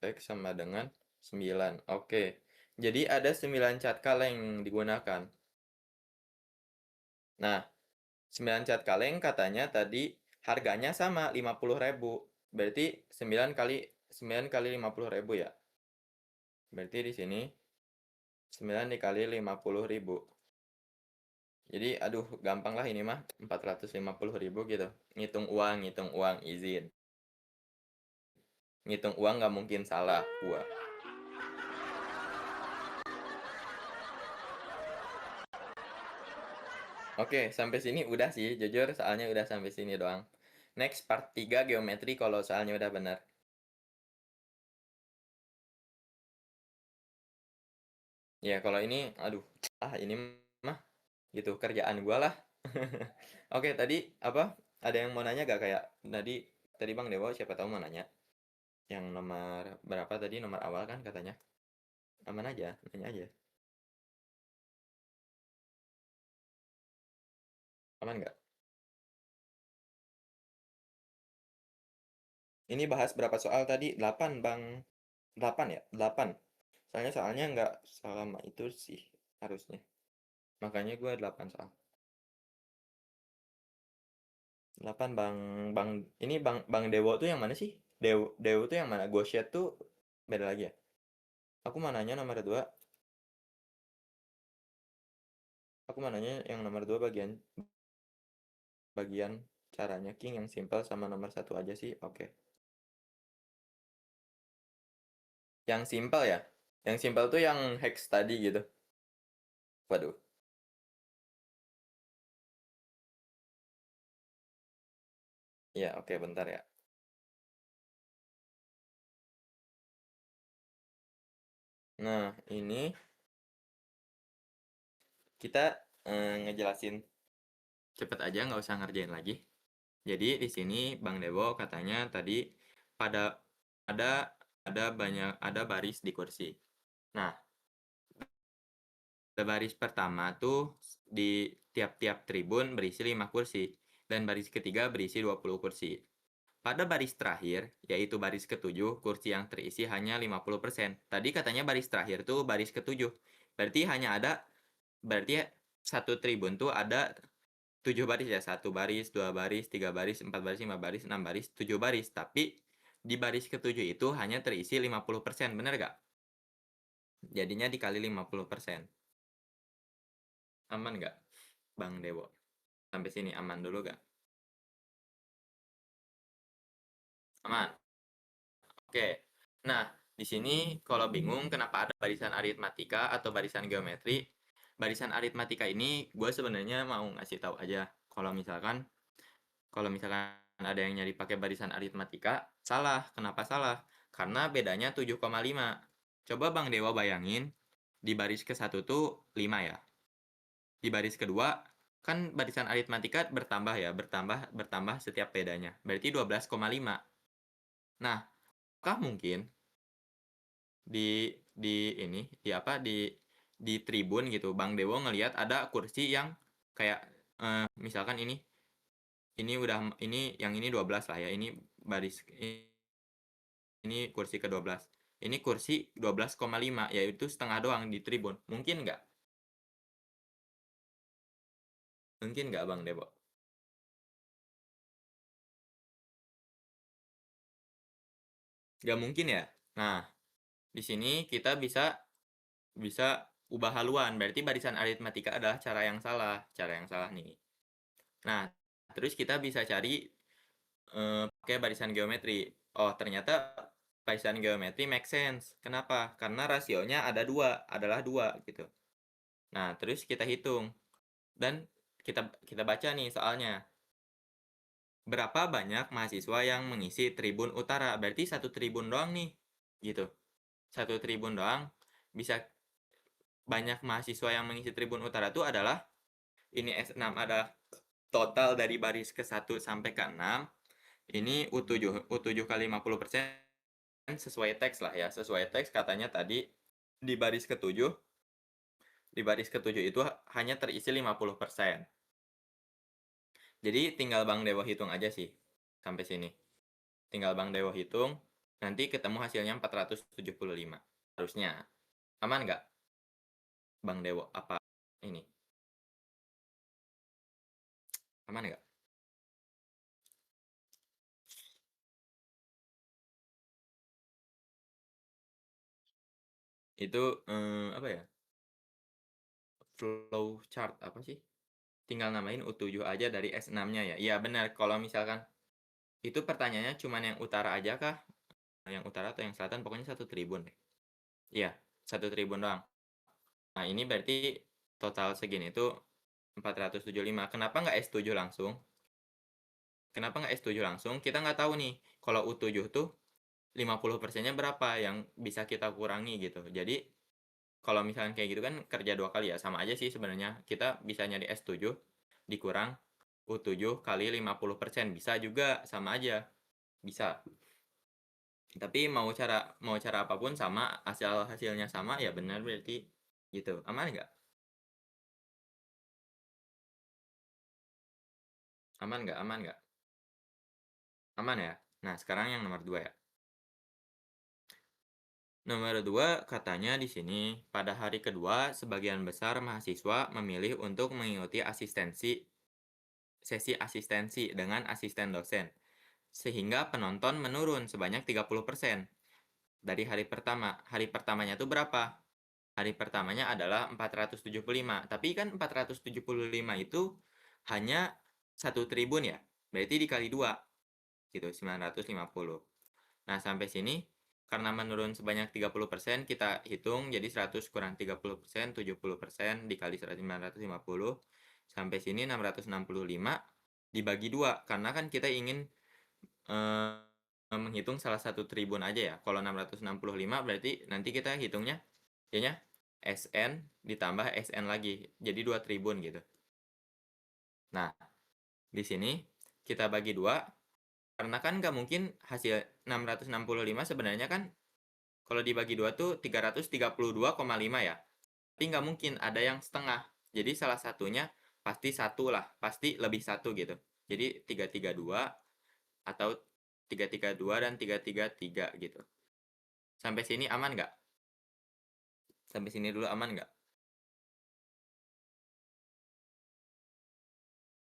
X sama dengan 9. Oke. Jadi ada 9 cat kaleng yang digunakan. Nah, 9 cat kaleng katanya tadi harganya sama 50.000. Berarti 9 kali 50.000 ya. Berarti di sini 9 dikali 50.000. Jadi aduh gampang lah ini mah 450.000 gitu. Ngitung uang izin. Ngitung uang nggak mungkin salah gua. Oke, sampai sini udah sih, jujur soalnya udah sampai sini doang. Next part 3 geometri kalau soalnya udah benar. Ya, kalau ini aduh, ini mah gitu kerjaan gua lah. Oke, tadi apa? Ada yang mau nanya gak kayak tadi Bang Dewo siapa tahu mau nanya. Yang nomor berapa tadi? Nomor awal kan katanya. Aman aja, nanya aja. Aman nggak? Ini bahas berapa soal tadi? 8 Bang. 8 ya? 8. Soalnya nggak selama itu sih harusnya. Makanya gue 8 soal. 8 Bang. Bang ini Bang Dewo tuh yang mana sih? Dewo tuh yang mana? Goshet tuh beda lagi ya? Aku mananya nomor 2. Aku mananya yang nomor 2 bagian caranya King yang simple sama nomor 1 aja sih. Oke. Yang simple ya? Yang simple tuh yang hex tadi gitu. Waduh. Ya, oke bentar ya. Nah, ini kita ngejelasin cepet aja, nggak usah ngerjain lagi. Jadi di sini Bang Dewo katanya tadi pada ada baris di kursi. Nah, baris pertama tuh di tiap-tiap tribun berisi 5 kursi dan baris ketiga berisi 20 kursi. Pada baris terakhir, yaitu baris ketujuh, kursi yang terisi hanya 50%. Tadi katanya baris terakhir tuh baris ketujuh. Berarti satu tribun tuh ada 7 baris ya. 1 baris, 2 baris, 3 baris, 4 baris, 5 baris, 6 baris, 7 baris. Tapi di baris ketujuh itu hanya terisi 50%. Bener gak? Jadinya dikali 50%. Aman gak, Bang Dewo? Sampai sini aman dulu gak? Aman. Oke. Nah, di sini kalau bingung kenapa ada barisan aritmatika atau barisan geometri, barisan aritmatika ini gue sebenarnya mau ngasih tahu aja. Kalau misalkan ada yang nyari pakai barisan aritmatika, salah. Kenapa salah? Karena bedanya 7,5. Coba Bang Dewa bayangin, di baris ke-1 tuh 5 ya. Di baris kedua, kan barisan aritmatika bertambah ya, bertambah setiap bedanya. Berarti 12,5. Nah, apakah mungkin di tribun gitu Bang Dewo ngelihat ada kursi yang kayak misalkan ini 12 lah ya, ini kursi ke-12, ini kursi 12,5, yaitu setengah doang di tribun. Mungkin nggak Bang Dewo? Nggak mungkin ya. Nah, di sini kita bisa ubah haluan. Berarti barisan aritmatika adalah cara yang salah nih. Nah, terus kita bisa cari pakai barisan geometri. Oh, ternyata barisan geometri make sense. Kenapa? Karena rasionya adalah 2 gitu. Nah, terus kita hitung dan kita baca nih soalnya. Berapa banyak mahasiswa yang mengisi tribun utara? Berarti 1 tribun doang nih, gitu. 1 tribun doang bisa banyak mahasiswa yang mengisi tribun utara itu adalah ini S6 adalah total dari baris ke-1 sampai ke-6. Ini U7 kali 50% sesuai teks lah ya. Sesuai teks katanya tadi di baris ke-7 itu hanya terisi 50%. Jadi tinggal Bang Dewo hitung aja sih sampai sini. Tinggal Bang Dewo hitung, nanti ketemu hasilnya 475. Harusnya. Aman nggak? Bang Dewo apa ini? Aman nggak? Itu apa ya? Flow chart apa sih? Tinggal namain U7 aja dari S6-nya ya. Iya benar, kalau misalkan itu pertanyaannya cuma yang utara aja kah? Yang utara atau yang selatan? Pokoknya 1 tribun deh. Iya, 1 tribun doang. Nah, ini berarti total segini tuh 475. Kenapa nggak S7 langsung? Kenapa nggak S7 langsung? Kita nggak tahu nih, kalau U7 tuh 50%-nya berapa yang bisa kita kurangi gitu. Jadi, kalau misalnya kayak gitu kan kerja 2 kali ya, sama aja sih sebenarnya. Kita bisa nyari S7 dikurang U7 kali 50%. Bisa juga, sama aja. Bisa. Tapi mau cara apapun sama, hasilnya sama ya benar berarti gitu. Aman nggak? Aman nggak? Aman nggak? Aman ya? Nah, sekarang yang nomor 2 ya. Nomor 2 katanya di sini, pada hari kedua sebagian besar mahasiswa memilih untuk mengikuti sesi asistensi dengan asisten dosen. Sehingga penonton menurun sebanyak 30% dari hari pertama. Hari pertamanya itu berapa? Hari pertamanya adalah 475. Tapi kan 475 itu hanya 1 tribun ya. Berarti dikali 2 gitu, 950. Nah, sampai sini karena menurun sebanyak 30%, kita hitung jadi 100 kurang 30%, 70% dikali 950. Sampai sini 665 dibagi 2 karena kan kita ingin menghitung salah satu tribun aja ya. Kalau 665 berarti nanti kita hitungnya kayaknya SN ditambah SN lagi. Jadi 2 tribun gitu. Nah, di sini kita bagi 2 karena kan nggak mungkin hasil 665 sebenarnya kan kalau dibagi 2 tuh 332,5 ya. Tapi nggak mungkin ada yang setengah. Jadi salah satunya pasti 1 lah, pasti lebih 1 gitu. Jadi 332 atau 332 dan 333 gitu. Sampai sini aman nggak? Sampai sini dulu aman nggak?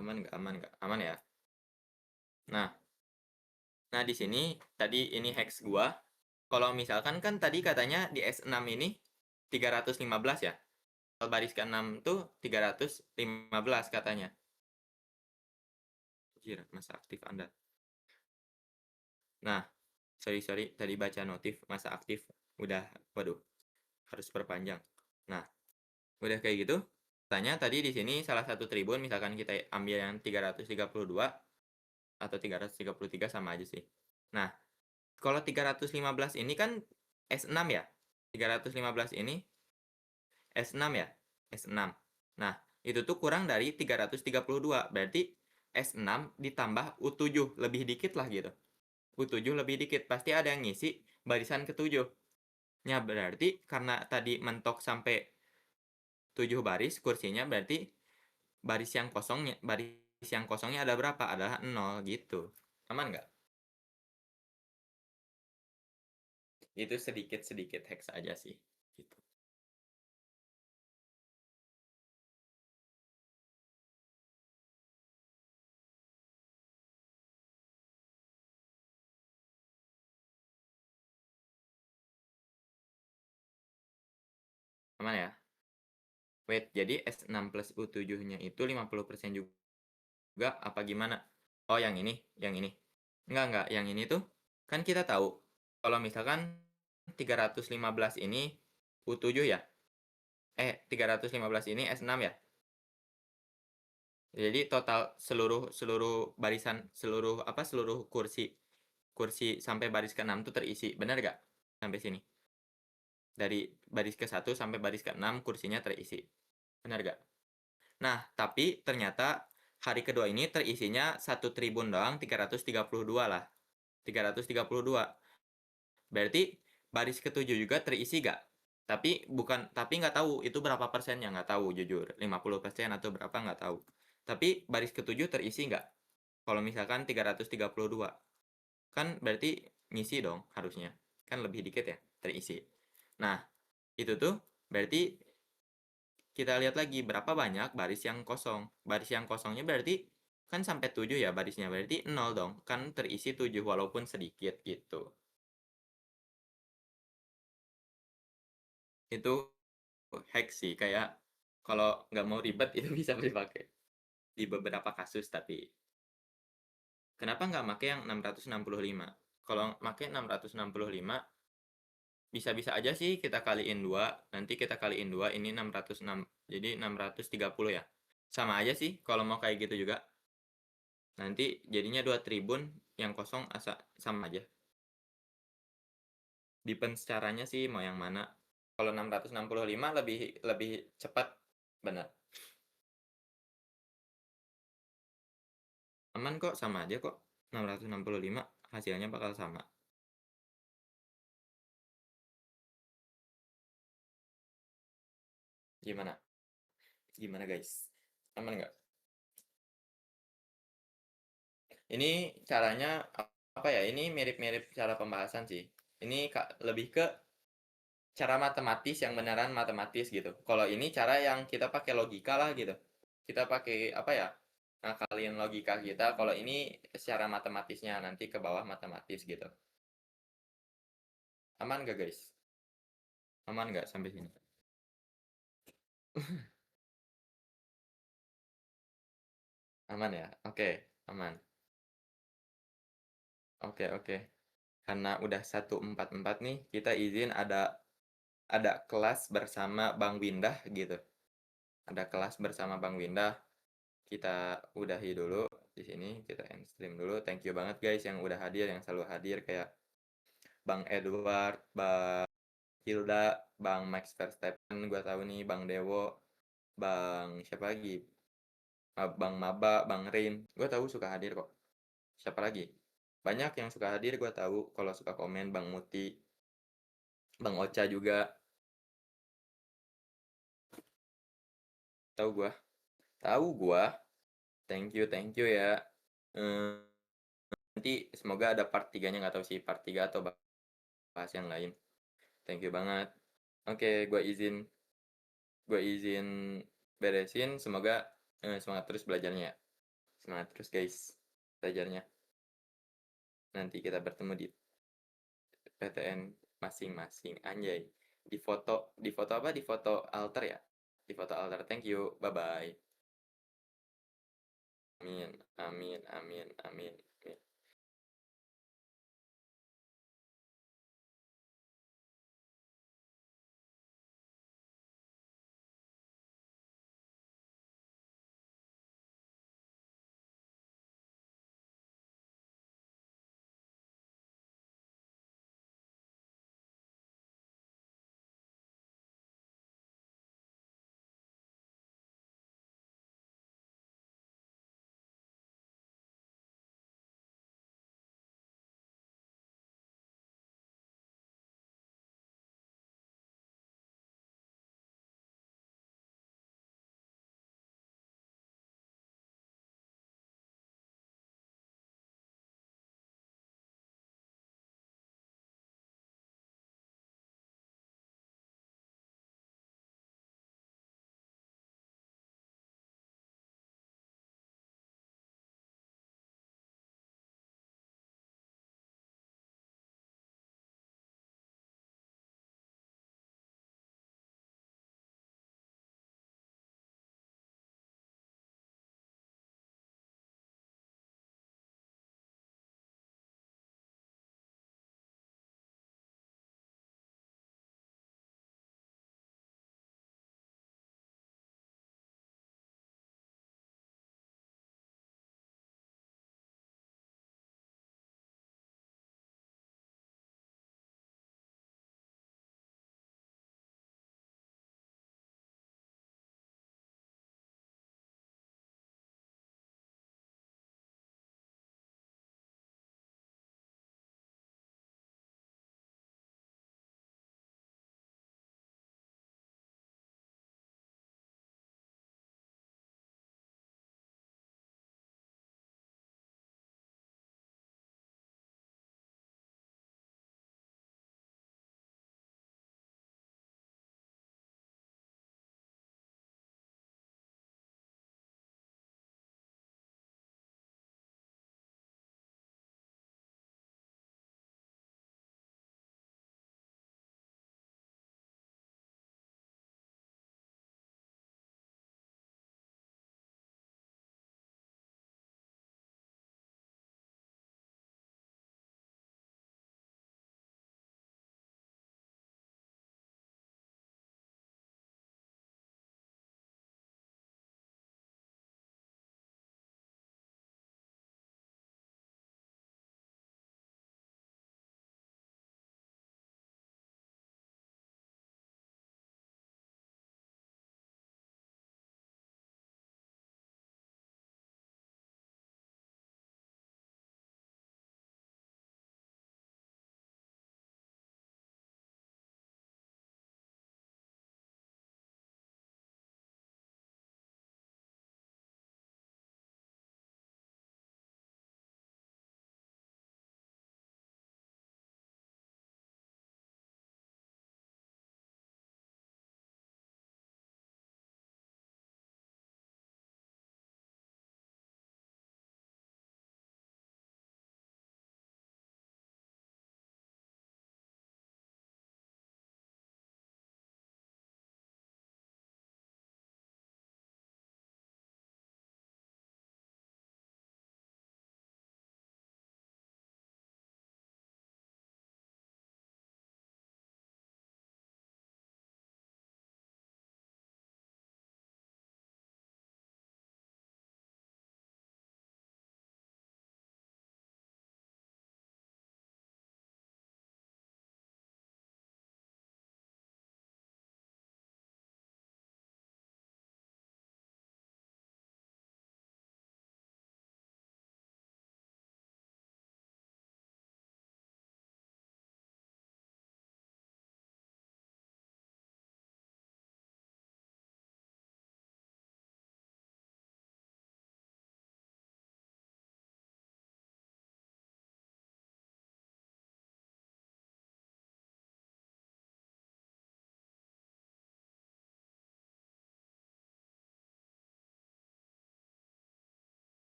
Aman nggak? Aman nggak? Aman ya? Nah, di sini tadi ini hex gua. Kalau misalkan kan tadi katanya di S6 ini 315 ya. Baris ke-6 tuh 315 katanya. Anjir, masa aktif Anda. Nah, sorry, tadi baca notif masa aktif. Udah, waduh, harus perpanjang. Nah, udah kayak gitu. Tanya tadi di sini salah satu tribun, misalkan kita ambil yang 332 atau 333 sama aja sih. Nah, kalau 315 ini kan S6 ya. 315 ini S6 ya. S6. Nah, itu tuh kurang dari 332. Berarti S6 ditambah U7. Lebih dikit lah gitu. U7 lebih dikit. Pasti ada yang ngisi barisan ke-7. Ya berarti karena tadi mentok sampai 7 baris kursinya, berarti baris yang kosongnya ada berapa? Adalah 0 gitu. Aman nggak? Itu sedikit-sedikit hex aja sih. Gitu. Aman ya? Wait, jadi S6 plus U7-nya itu 50% juga apa gimana? Oh, yang ini. Enggak, yang ini tuh, kan kita tahu, kalau misalkan 315 ini U7 ya? 315 ini S6 ya? Jadi total seluruh seluruh barisan, seluruh kursi kursi sampai baris ke-6 tuh terisi, bener nggak? Sampai sini. Dari baris ke-1 sampai baris ke-6 kursinya terisi, bener nggak? Nah, tapi ternyata hari kedua ini terisinya 1 tribun doang, 332 lah. 332. Berarti baris ke-7 juga terisi nggak? Tapi nggak tahu itu berapa persennya, nggak tahu jujur. 50% atau berapa nggak tahu. Tapi baris ke-7 terisi nggak? Kalau misalkan 332. Kan berarti ngisi dong harusnya. Kan lebih dikit ya, terisi. Nah, itu tuh berarti kita lihat lagi berapa banyak baris yang kosong. Baris yang kosongnya berarti kan sampai 7 ya barisnya. Berarti 0 dong. Kan terisi 7 walaupun sedikit gitu. Itu hack sih, kayak kalau nggak mau ribet itu bisa dipakai di beberapa kasus. Tapi kenapa nggak pakai yang 665? Kalau pakai 665 bisa-bisa aja sih kita kaliin 2, nanti kita kaliin 2, ini 606, jadi 630 ya. Sama aja sih kalau mau kayak gitu juga. Nanti jadinya 2 tribun, yang kosong sama aja. Depends caranya sih mau yang mana. Kalau 665 lebih lebih cepat, benar. Aman kok, sama aja kok. 665 hasilnya bakal sama. Gimana? Gimana guys? Aman nggak? Ini caranya apa ya? Ini mirip-mirip cara pembahasan sih. Ini lebih ke cara matematis yang beneran matematis gitu. Kalau ini cara yang kita pakai logika lah gitu. Kita pakai apa ya? Ngakalin logika kita. Kalau ini secara matematisnya nanti ke bawah matematis gitu. Aman gak guys? Aman gak sampai sini? Aman ya? Oke, aman. Oke. Karena udah 144 nih, kita izin ada kelas bersama Bang Windah gitu. Ada kelas bersama Bang Windah. Kita udahi dulu di sini, kita end stream dulu. Thank you banget guys yang udah hadir, yang selalu hadir, kayak Bang Edward, Bang Hilda, Bang Max Verstappen, gue tahu nih, Bang Dewo, Bang siapa lagi? Bang Maba, Bang Rin, gue tahu suka hadir kok. Siapa lagi? Banyak yang suka hadir, gue tahu kalau suka komen. Bang Muti, Bang Ocha juga, tahu gue. Tahu gue. Thank you ya. Eh, Nanti semoga ada part 3-nya, nggak tahu sih part 3 atau bahas yang lain. Thank you banget. Oke, gue izin beresin. Semoga semangat terus belajarnya ya. Semangat terus guys belajarnya. Nanti kita bertemu di PTN masing-masing. Anjay. Di foto apa? Di foto alter ya? Di foto alter. Thank you. Bye bye. Amin.